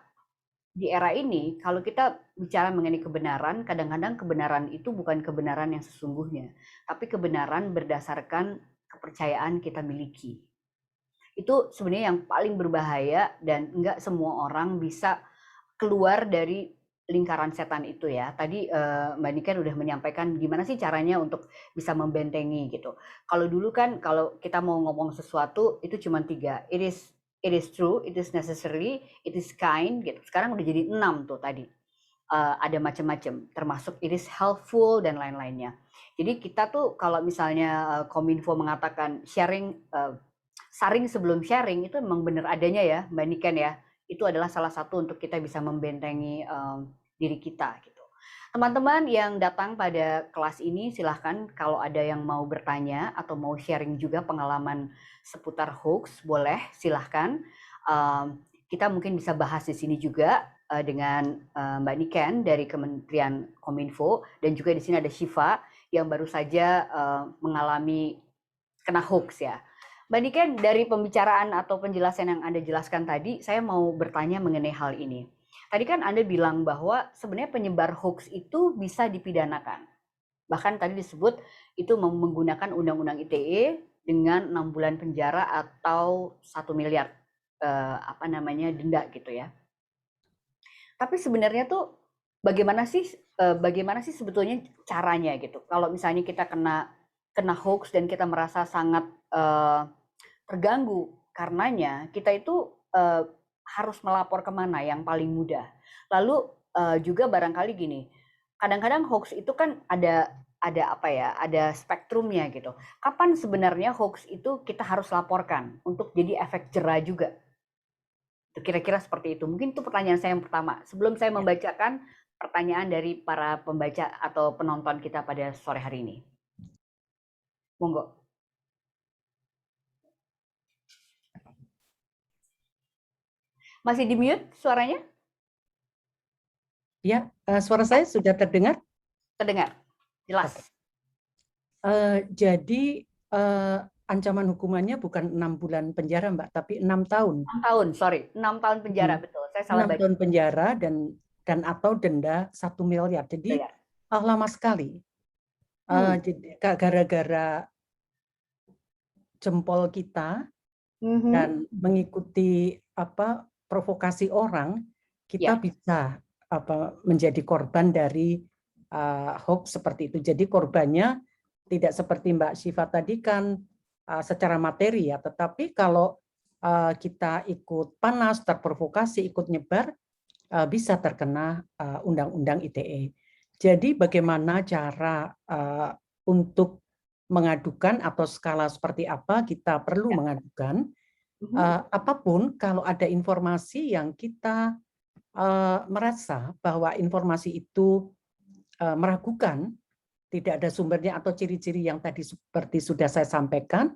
di era ini, kalau kita bicara mengenai kebenaran, kadang-kadang kebenaran itu bukan kebenaran yang sesungguhnya, tapi kebenaran berdasarkan kepercayaan kita miliki. Itu sebenarnya yang paling berbahaya, dan enggak semua orang bisa keluar dari lingkaran setan itu ya. Tadi Mbak Niken udah menyampaikan gimana sih caranya untuk bisa membentengi gitu. Kalau dulu kan kalau kita mau ngomong sesuatu itu cuma 3. It is true, it is necessary, it is kind gitu. Sekarang udah jadi 6 tuh tadi. Ada macam-macam, termasuk it is helpful dan lain-lainnya. Jadi kita tuh kalau misalnya Kominfo mengatakan saring sebelum sharing, itu memang benar adanya ya Mbak Niken ya. Itu adalah salah satu untuk kita bisa membentengi diri kita gitu. Teman-teman yang datang pada kelas ini, silahkan kalau ada yang mau bertanya atau mau sharing juga pengalaman seputar hoax, boleh silahkan. Kita mungkin bisa bahas di sini juga dengan Mbak Niken dari Kementerian Kominfo, dan juga di sini ada Shiva yang baru saja mengalami kena hoax ya. Mbak Niken, dari pembicaraan atau penjelasan yang Anda jelaskan tadi, saya mau bertanya mengenai hal ini. Tadi kan Anda bilang bahwa sebenarnya penyebar hoax itu bisa dipidanakan. Bahkan tadi disebut itu menggunakan Undang-Undang ITE dengan 6 bulan penjara atau 1 miliar denda gitu ya. Tapi sebenarnya tuh bagaimana sih sebetulnya caranya gitu? Kalau misalnya kita kena hoax dan kita merasa sangat terganggu karenanya, kita itu harus melapor kemana yang paling mudah. Lalu juga barangkali gini, kadang-kadang hoax itu kan ada apa ya, ada spektrumnya gitu. Kapan sebenarnya hoax itu kita harus laporkan untuk jadi efek jera juga? Kira-kira seperti itu. Mungkin itu pertanyaan saya yang pertama. Sebelum saya membacakan pertanyaan dari para pembaca atau penonton kita pada sore hari ini. Monggo. Masih di mute suaranya? Ya, suara saya sudah terdengar? Terdengar. Jelas. Jadi ancaman hukumannya bukan 6 bulan penjara, Mbak, tapi 6 tahun. 6 tahun, sorry. 6 tahun penjara, betul. Saya salah 6 baca. tahun penjara dan atau denda 1 miliar. Jadi lama sekali. Jadi gara-gara jempol kita dan mengikuti provokasi orang, kita bisa menjadi korban dari hoax seperti itu. Jadi korbannya tidak seperti Mbak Syifa tadi kan secara materi ya, tetapi kalau kita ikut panas, terprovokasi, ikut nyebar, bisa terkena Undang-Undang ITE. Jadi bagaimana cara untuk mengadukan atau skala seperti apa kita perlu mengadukan, apapun kalau ada informasi yang kita merasa bahwa informasi itu meragukan, tidak ada sumbernya atau ciri-ciri yang tadi seperti sudah saya sampaikan,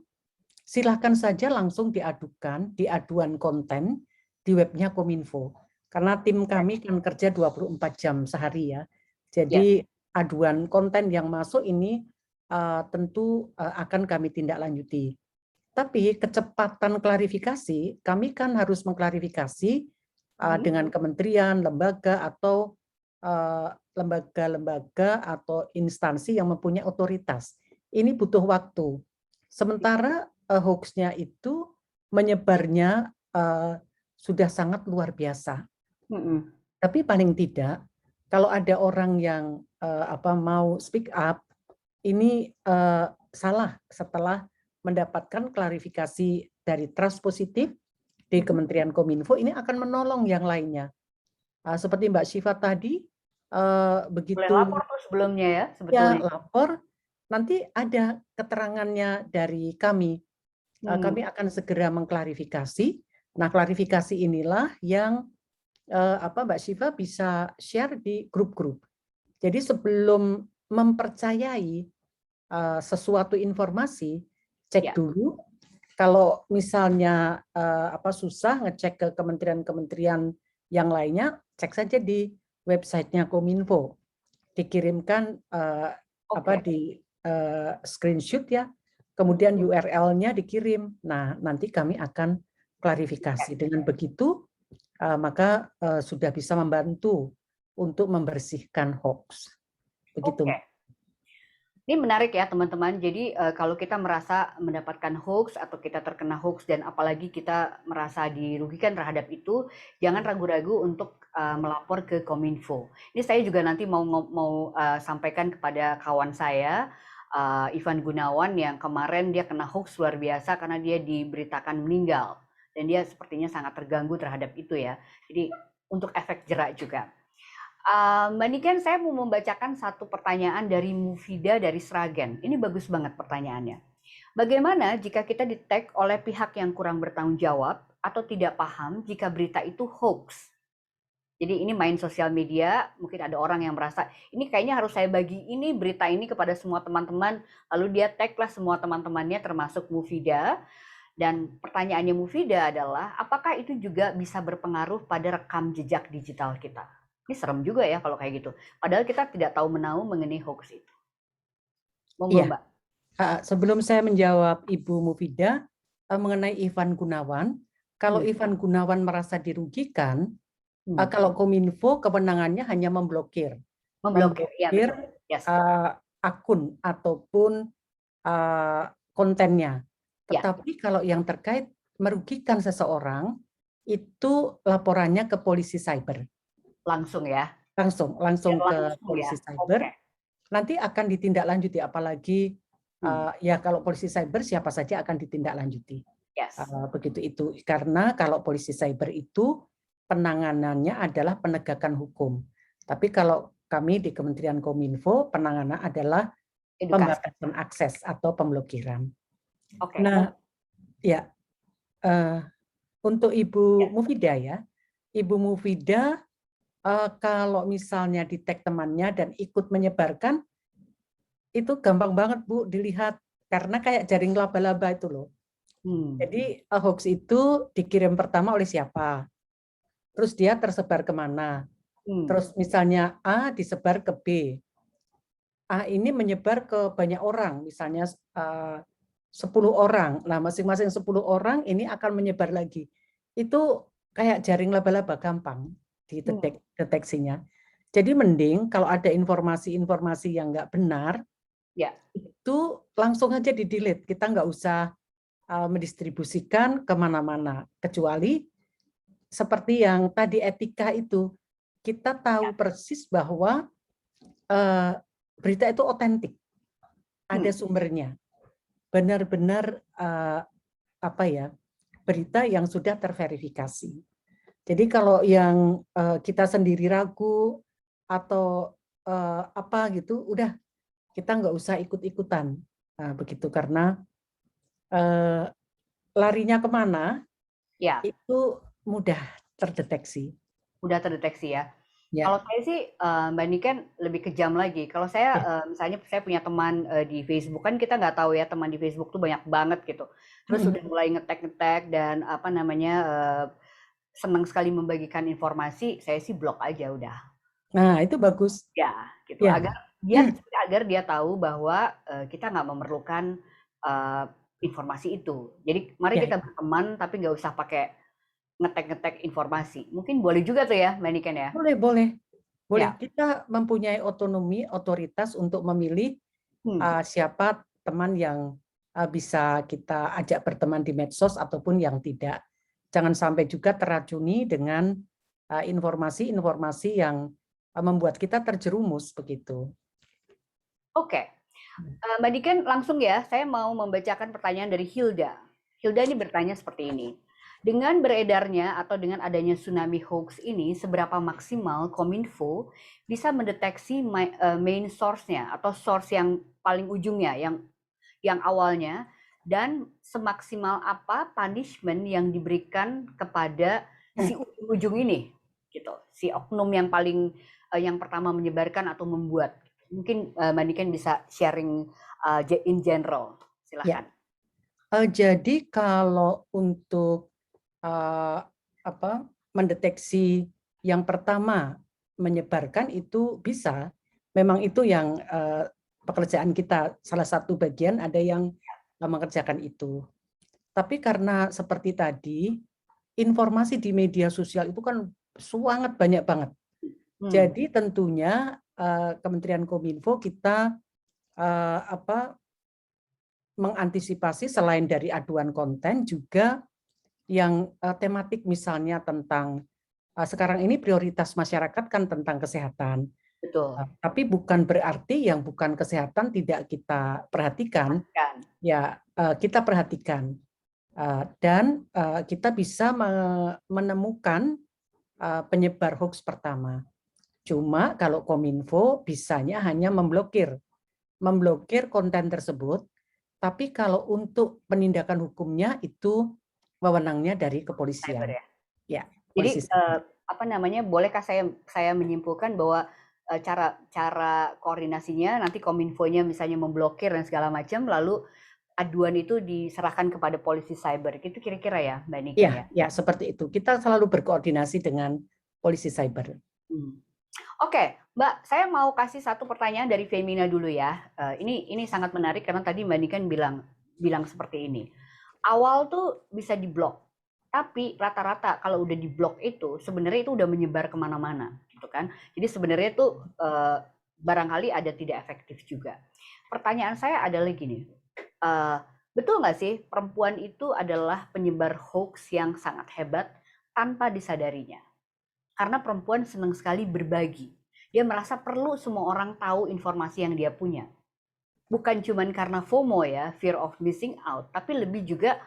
silakan saja langsung diadukan di aduan konten di webnya Kominfo. Karena tim kami kan kerja 24 jam sehari ya. Jadi aduan konten yang masuk ini tentu akan kami tindak lanjuti. Tapi kecepatan klarifikasi, kami kan harus mengklarifikasi dengan kementerian, lembaga, atau lembaga-lembaga atau instansi yang mempunyai otoritas. Ini butuh waktu. Sementara hoax-nya itu menyebarnya sudah sangat luar biasa. Tapi paling tidak, kalau ada orang yang mau speak up, ini salah setelah mendapatkan klarifikasi dari Trust Positif di Kementerian Kominfo, ini akan menolong yang lainnya. Seperti Mbak Syifa tadi, begitu boleh lapor tuh sebelumnya ya, sebetulnya. Ya, lapor, nanti ada keterangannya dari kami. Kami akan segera mengklarifikasi. Nah, klarifikasi inilah yang Mbak Syifa bisa share di grup-grup. Jadi sebelum mempercayai sesuatu informasi, cek dulu. Kalau misalnya susah ngecek ke kementerian-kementerian yang lainnya, cek saja di websitenya Kominfo. Dikirimkan di screenshot ya, kemudian URL-nya dikirim. Nah, nanti kami akan klarifikasi. Dengan begitu, maka sudah bisa membantu untuk membersihkan hoax. Begitu. Ini menarik ya teman-teman. Jadi kalau kita merasa mendapatkan hoax atau kita terkena hoax dan apalagi kita merasa dirugikan terhadap itu, jangan ragu-ragu untuk melapor ke Kominfo. Ini saya juga nanti mau sampaikan kepada kawan saya, Ivan Gunawan, yang kemarin dia kena hoax luar biasa karena dia diberitakan meninggal. Dan dia sepertinya sangat terganggu terhadap itu ya. Jadi untuk efek jerak juga. Mbak Niken, saya mau membacakan satu pertanyaan dari Mufida dari Sragen. Ini bagus banget pertanyaannya. Bagaimana jika kita di-tag oleh pihak yang kurang bertanggung jawab atau tidak paham jika berita itu hoax? Jadi ini main sosial media, mungkin ada orang yang merasa, ini kayaknya harus saya bagi ini berita ini kepada semua teman-teman, lalu dia tag-lah semua teman-temannya termasuk Mufida. Dan pertanyaannya Mufida adalah, apakah itu juga bisa berpengaruh pada rekam jejak digital kita? Ini serem juga ya kalau kayak gitu. Padahal kita tidak tahu menahu mengenai hoax itu. Monggo, Mbak. Sebelum saya menjawab Ibu Mufida mengenai Ivan Gunawan, kalau Ivan Gunawan merasa dirugikan, kalau Kominfo kewenangannya hanya memblokir akun ataupun kontennya. Tetapi kalau yang terkait merugikan seseorang, itu laporannya ke polisi cyber. Langsung ya? langsung Ya, ke langsung ya. polisi Oke. cyber. Nanti akan ditindaklanjuti, apalagi ya kalau polisi cyber siapa saja akan ditindaklanjuti. Yes. Begitu itu, karena kalau polisi cyber itu penanganannya adalah penegakan hukum. Tapi kalau kami di Kementerian Kominfo penanganan adalah Edukasi. pembatasan akses atau pemblokiran. Oke. Nah, ya untuk Ibu Mufidah ya, Ibu Mufidah kalau misalnya di-tag temannya dan ikut menyebarkan, itu gampang banget Bu dilihat, karena kayak jaring laba-laba itu loh. Jadi hoax itu dikirim pertama oleh siapa, terus dia tersebar kemana, terus misalnya A disebar ke B, A ini menyebar ke banyak orang, misalnya 10 orang, nah masing-masing 10 orang ini akan menyebar lagi. Itu kayak jaring laba-laba, gampang deteksinya. Jadi mending kalau ada informasi-informasi yang nggak benar, itu langsung aja di-delete. Kita nggak usah mendistribusikan kemana-mana, kecuali seperti yang tadi etika itu, kita tahu persis bahwa berita itu otentik, ada sumbernya, benar-benar berita yang sudah terverifikasi. Jadi kalau yang kita sendiri ragu atau apa gitu, udah kita nggak usah ikut-ikutan, begitu, karena larinya kemana itu mudah terdeteksi. Mudah terdeteksi ya. Ya. Kalau saya sih Mbak Niken lebih kejam lagi. Kalau saya misalnya saya punya teman di Facebook, kan kita nggak tahu ya teman di Facebook tuh banyak banget gitu. Terus udah mulai ngetek dan apa namanya senang sekali membagikan informasi, saya sih blok aja udah. Nah itu bagus. Ya, gitu. Ya. Agar dia tahu bahwa kita nggak memerlukan informasi itu. Jadi mari kita berteman tapi nggak usah pakai ngetek informasi. Mungkin boleh juga tuh ya, Mbak Niken ya? Boleh. Ya. Kita mempunyai otonomi, otoritas untuk memilih siapa teman yang bisa kita ajak berteman di medsos ataupun yang tidak. Jangan sampai juga teracuni dengan informasi-informasi yang membuat kita terjerumus begitu. Oke. Mbak Niken langsung ya, saya mau membacakan pertanyaan dari Hilda. Hilda ini bertanya seperti ini. Dengan beredarnya atau dengan adanya tsunami hoax ini, seberapa maksimal Kominfo bisa mendeteksi main source-nya atau source yang paling ujungnya, yang awalnya, dan semaksimal apa punishment yang diberikan kepada si ujung ini, gitu, si oknum yang paling yang pertama menyebarkan atau membuat. Mungkin Mbak Niken bisa sharing in general, silakan. Jadi kalau untuk mendeteksi yang pertama menyebarkan itu bisa, memang itu yang pekerjaan kita, salah satu bagian ada yang mengerjakan itu. Tapi karena seperti tadi, informasi di media sosial itu kan sangat banyak banget. Jadi tentunya Kementerian Kominfo kita mengantisipasi selain dari aduan konten juga yang tematik, misalnya tentang sekarang ini prioritas masyarakat kan tentang kesehatan. Betul. Tapi bukan berarti yang bukan kesehatan tidak kita perhatikan. Ya, kita perhatikan. Dan kita bisa menemukan penyebar hoax pertama. Cuma kalau Kominfo bisanya hanya memblokir konten tersebut. Tapi kalau untuk penindakan hukumnya itu wewenangnya dari kepolisian. Cyber, ya. Ya. Jadi bolehkah saya menyimpulkan bahwa cara koordinasinya nanti Kominfo-nya misalnya memblokir dan segala macam, lalu aduan itu diserahkan kepada polisi cyber, gitu kira-kira ya, Mbak Niken ya? Ya, seperti itu. Kita selalu berkoordinasi dengan polisi cyber. Oke, Mbak, saya mau kasih satu pertanyaan dari Femina dulu ya. Ini sangat menarik karena tadi Mbak Niken bilang seperti ini. Awal tuh bisa diblok, tapi rata-rata kalau udah diblok itu sebenarnya itu udah menyebar kemana-mana, gitu kan? Jadi sebenarnya itu barangkali ada tidak efektif juga. Pertanyaan saya adalah gini, betul nggak sih perempuan itu adalah penyebar hoax yang sangat hebat tanpa disadarinya? Karena perempuan senang sekali berbagi. dia merasa perlu semua orang tahu informasi yang dia punya. Bukan cuma karena FOMO ya, fear of missing out, tapi lebih juga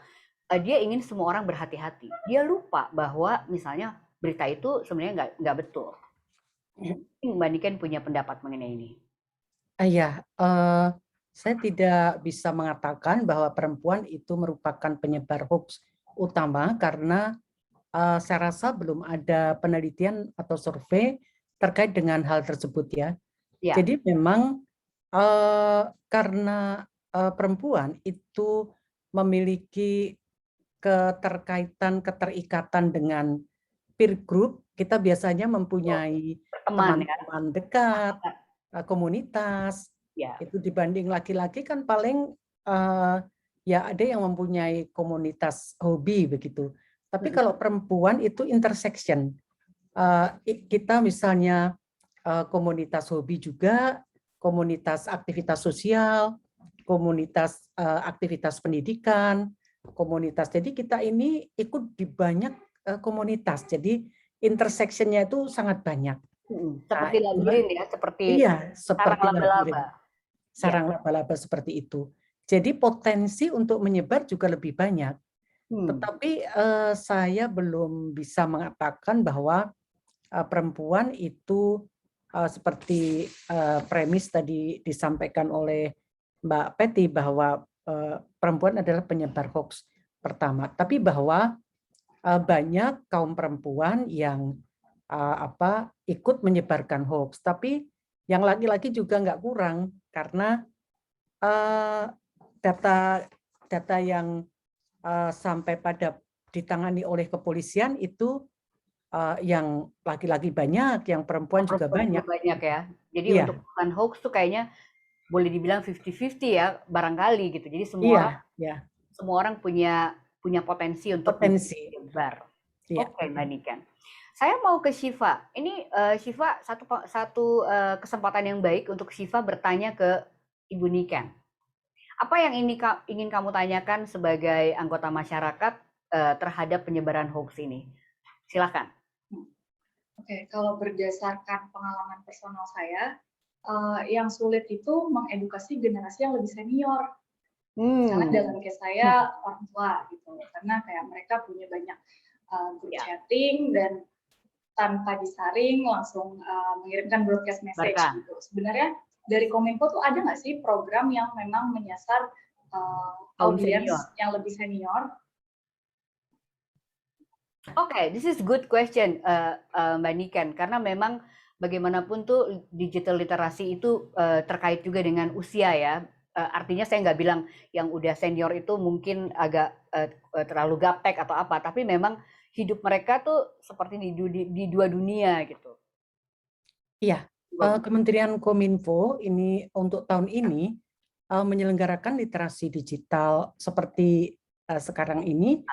dia ingin semua orang berhati-hati. Dia lupa bahwa misalnya berita itu sebenarnya nggak betul. Mbak Niken punya pendapat mengenai ini? Ya, saya tidak bisa mengatakan bahwa perempuan itu merupakan penyebar hoax utama karena saya rasa belum ada penelitian atau survei terkait dengan hal tersebut ya. Ya. Jadi memang karena perempuan itu memiliki keterikatan dengan peer group, kita biasanya mempunyai teman-teman dekat, komunitas. Ya. Itu dibanding laki-laki kan paling ya ada yang mempunyai komunitas hobi begitu. Tapi kalau perempuan itu intersection. Kita misalnya komunitas hobi juga, komunitas aktivitas sosial, komunitas aktivitas pendidikan, komunitas. Jadi kita ini ikut di banyak komunitas. Jadi intersection-nya itu sangat banyak. Seperti labirin ya, seperti seperti laba-laba. Sarang laba-laba seperti itu. Jadi potensi untuk menyebar juga lebih banyak. Tetapi saya belum bisa mengatakan bahwa perempuan itu seperti premis tadi disampaikan oleh Mbak Peti bahwa perempuan adalah penyebar hoax pertama. Tapi bahwa banyak kaum perempuan yang ikut menyebarkan hoax. Tapi yang laki-laki juga nggak kurang karena data yang sampai pada ditangani oleh kepolisian itu yang laki-laki banyak, yang perempuan juga banyak. Banyak ya. Jadi untuk bukan hoax tuh kayaknya boleh dibilang 50-50 ya, barangkali gitu. Jadi semua orang punya potensi untuk menyebar. Oke, Mbak Niken. Saya mau ke Syifa. Ini Syifa satu kesempatan yang baik untuk Syifa bertanya ke Ibu Niken. Apa yang ingin kamu tanyakan sebagai anggota masyarakat terhadap penyebaran hoax ini? Silakan. Oke, kalau berdasarkan pengalaman personal saya, yang sulit itu mengedukasi generasi yang lebih senior. Misalnya dalam case saya orang tua gitu, karena kayak mereka punya banyak group chatting dan tanpa disaring langsung mengirimkan broadcast message gitu. Sebenarnya dari Kominfo tuh ada nggak sih program yang memang menyasar audiens yang lebih senior? Oke, this is good question, Mbak Niken, karena memang bagaimanapun tuh digital literasi itu terkait juga dengan usia ya. Artinya saya nggak bilang yang udah senior itu mungkin agak terlalu gaptek atau apa, tapi memang hidup mereka tuh seperti di dua dunia gitu. Iya, Kementerian Kominfo ini untuk tahun ini menyelenggarakan literasi digital seperti sekarang ini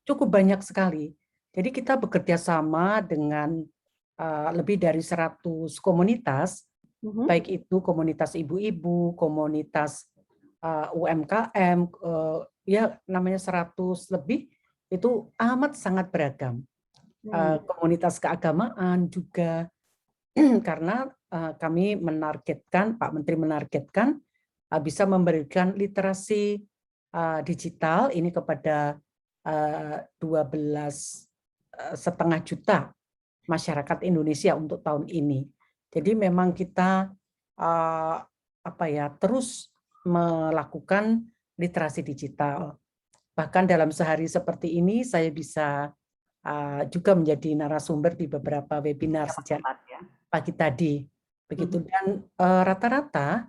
cukup banyak sekali. Jadi kita bekerja sama dengan lebih dari 100 komunitas, baik itu komunitas ibu-ibu, komunitas UMKM, ya namanya 100 lebih, itu amat sangat beragam. Komunitas keagamaan juga, karena kami menargetkan, Pak Menteri menargetkan bisa memberikan literasi digital ini kepada 12,5 juta masyarakat Indonesia untuk tahun ini. Jadi memang kita terus melakukan literasi digital. Bahkan dalam sehari seperti ini saya bisa juga menjadi narasumber di beberapa webinar sejak pagi tadi. Begitu, dan rata-rata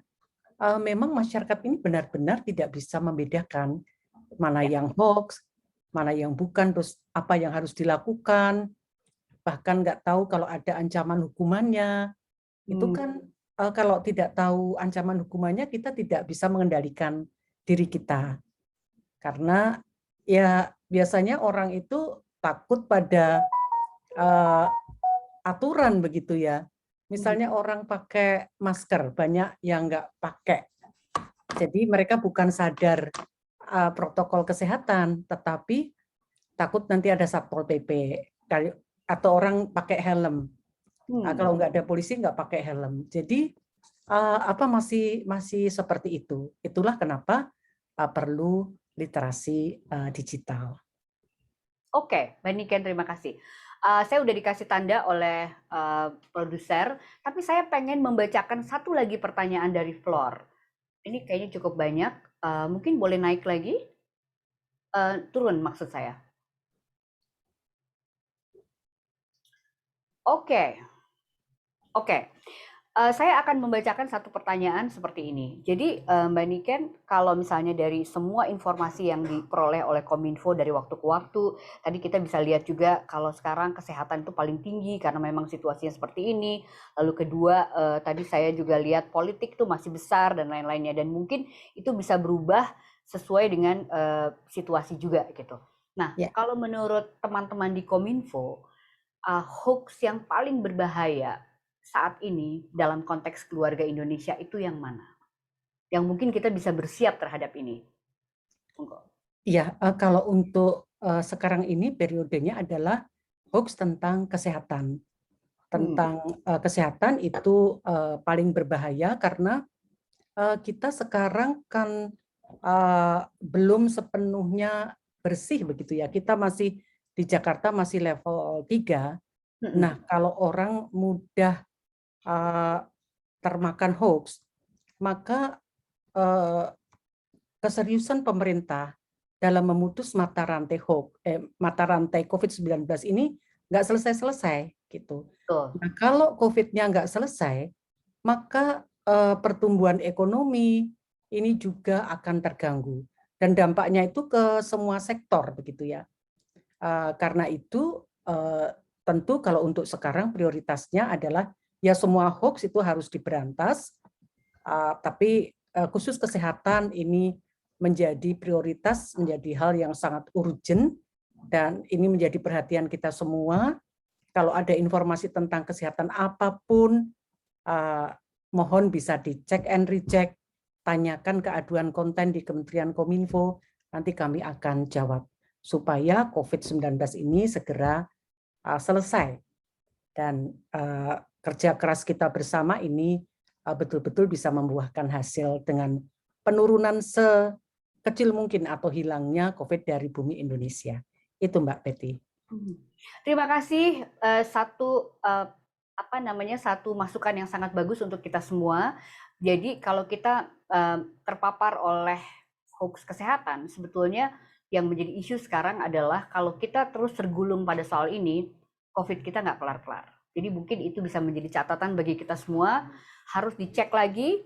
memang masyarakat ini benar-benar tidak bisa membedakan mana yang hoax, mana yang bukan, terus apa yang harus dilakukan, bahkan nggak tahu kalau ada ancaman hukumannya. Itu kan kalau tidak tahu ancaman hukumannya, kita tidak bisa mengendalikan diri kita. Karena ya biasanya orang itu takut pada aturan begitu ya. Misalnya orang pakai masker, banyak yang nggak pakai. Jadi mereka bukan sadar protokol kesehatan, tetapi takut nanti ada Satpol PP. Atau orang pakai helm. Kalau nggak ada polisi nggak pakai helm. Jadi masih seperti itu. Itulah kenapa perlu literasi digital. Oke, Mbak Niken, terima kasih. Saya udah dikasih tanda oleh produser, tapi saya pengen membacakan satu lagi pertanyaan dari Flor. Ini kayaknya cukup banyak. Mungkin boleh naik lagi? Turun maksud saya. Oke. Saya akan membacakan satu pertanyaan seperti ini. Jadi Mbak Niken, kalau misalnya dari semua informasi yang diperoleh oleh Kominfo dari waktu ke waktu, tadi kita bisa lihat juga kalau sekarang kesehatan itu paling tinggi karena memang situasinya seperti ini. Lalu kedua, tadi saya juga lihat politik itu masih besar dan lain-lainnya. Dan mungkin itu bisa berubah sesuai dengan situasi juga gitu. Nah, kalau menurut teman-teman di Kominfo, hoax yang paling berbahaya saat ini dalam konteks keluarga Indonesia itu yang mana? Yang mungkin kita bisa bersiap terhadap ini. Iya, kalau untuk sekarang ini periodenya adalah hoax tentang kesehatan. Tentang kesehatan itu paling berbahaya karena kita sekarang kan belum sepenuhnya bersih begitu ya. Kita masih di Jakarta masih level 3. Nah, kalau orang mudah termakan hoax, maka keseriusan pemerintah dalam memutus mata rantai COVID-19 ini nggak selesai-selesai gitu. Nah, kalau COVID-nya nggak selesai, maka pertumbuhan ekonomi ini juga akan terganggu dan dampaknya itu ke semua sektor begitu ya. Karena itu tentu kalau untuk sekarang prioritasnya adalah ya semua hoax itu harus diberantas, tapi khusus kesehatan ini menjadi prioritas, menjadi hal yang sangat urgent, dan ini menjadi perhatian kita semua. Kalau ada informasi tentang kesehatan apapun, mohon bisa dicek and recheck, tanyakan keaduan konten di Kementerian Kominfo, nanti kami akan jawab, supaya COVID-19 ini segera selesai. Dan kerja keras kita bersama ini betul-betul bisa membuahkan hasil dengan penurunan sekecil mungkin atau hilangnya COVID dari bumi Indonesia. Itu Mbak Betty. Terima kasih, satu masukan yang sangat bagus untuk kita semua. Jadi kalau kita terpapar oleh hoax kesehatan, sebetulnya yang menjadi isu sekarang adalah kalau kita terus tergulung pada soal ini, COVID kita nggak kelar-kelar. Jadi mungkin itu bisa menjadi catatan bagi kita semua, harus dicek lagi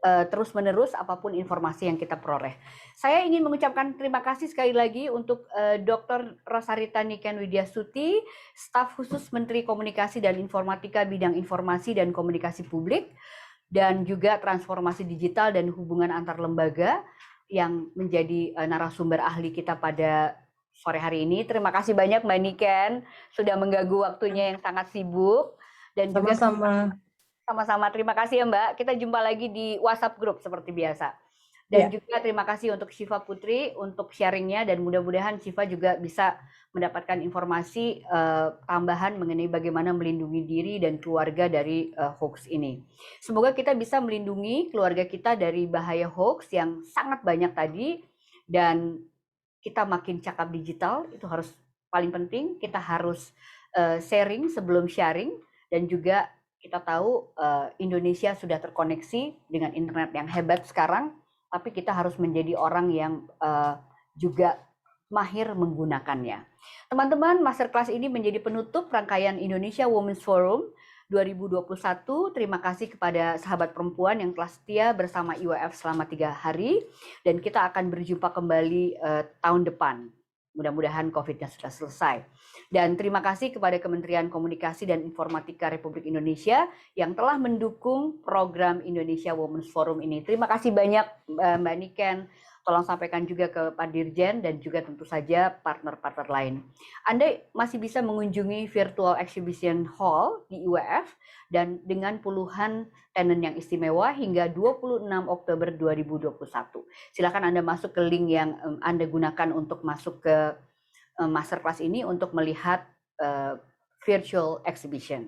terus-menerus apapun informasi yang kita peroleh. Saya ingin mengucapkan terima kasih sekali lagi untuk Dr. Rosarita Niken Widyasuti, staf khusus Menteri Komunikasi dan Informatika bidang informasi dan komunikasi publik, dan juga transformasi digital dan hubungan antar lembaga yang menjadi narasumber ahli kita pada sore hari ini. Terima kasih banyak Mbak Niken sudah mengganggu waktunya yang sangat sibuk, dan juga sama-sama terima kasih ya Mbak. Kita jumpa lagi di WhatsApp group seperti biasa. Dan juga terima kasih untuk Syifa Putri untuk sharingnya, dan mudah-mudahan Syifa juga bisa mendapatkan informasi tambahan mengenai bagaimana melindungi diri dan keluarga dari hoax ini. Semoga kita bisa melindungi keluarga kita dari bahaya hoax yang sangat banyak tadi, dan kita makin cakap digital, itu harus paling penting. Kita harus sharing sebelum sharing, dan juga kita tahu Indonesia sudah terkoneksi dengan internet yang hebat sekarang, tapi kita harus menjadi orang yang juga mahir menggunakannya. Teman-teman, masterclass ini menjadi penutup rangkaian Indonesia Women's Forum 2021. Terima kasih kepada sahabat perempuan yang telah setia bersama IWF selama 3 hari, dan kita akan berjumpa kembali tahun depan. Mudah-mudahan COVID-nya sudah selesai. Dan terima kasih kepada Kementerian Komunikasi dan Informatika Republik Indonesia yang telah mendukung program Indonesia Women's Forum ini. Terima kasih banyak Mbak Niken. Tolong sampaikan juga ke Pak Dirjen dan juga tentu saja partner-partner lain. Anda masih bisa mengunjungi Virtual Exhibition Hall di IWF dan dengan puluhan tenan yang istimewa hingga 26 Oktober 2021. Silakan Anda masuk ke link yang Anda gunakan untuk masuk ke masterclass ini untuk melihat virtual exhibition.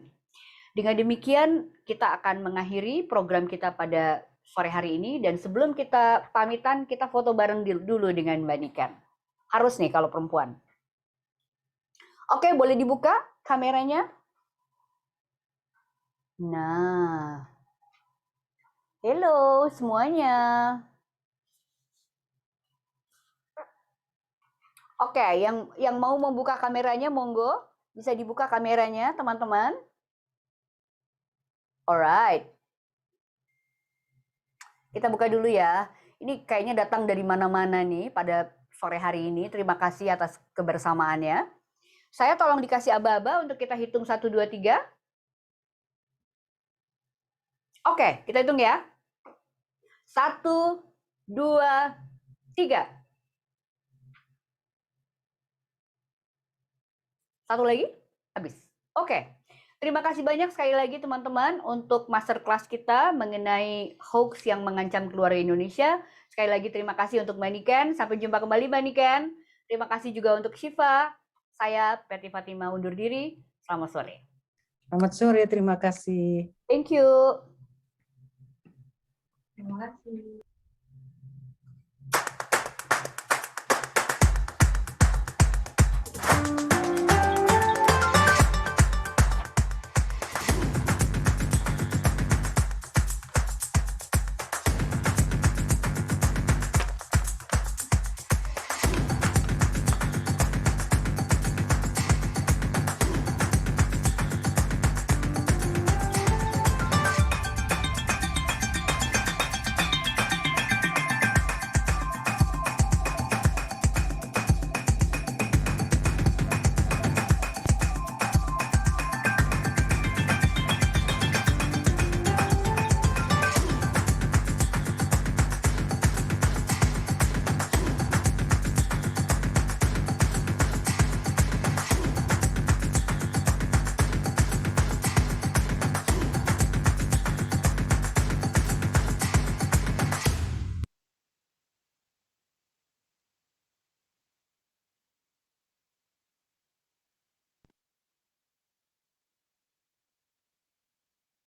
Dengan demikian, kita akan mengakhiri program kita pada sore hari ini. Dan sebelum kita pamitan, kita foto bareng dulu dengan Mbak Niken. Harus nih kalau perempuan. Oke, boleh dibuka kameranya? Nah, halo semuanya. Oke, yang mau membuka kameranya, monggo. Bisa dibuka kameranya, teman-teman. Alright. Kita buka dulu ya. Ini kayaknya datang dari mana-mana nih pada sore hari ini. Terima kasih atas kebersamaannya. Saya tolong dikasih aba-aba untuk kita hitung 1, 2, 3. Oke, kita hitung ya. 1, 2, 3. Satu lagi, habis. Oke. Terima kasih banyak sekali lagi teman-teman untuk masterclass kita mengenai hoax yang mengancam keluarga Indonesia. Sekali lagi terima kasih untuk Mbak Niken. Sampai jumpa kembali Mbak Niken. Terima kasih juga untuk Syifa. Saya Peti Fatima undur diri. Selamat sore. Selamat sore, terima kasih. Thank you. Terima kasih.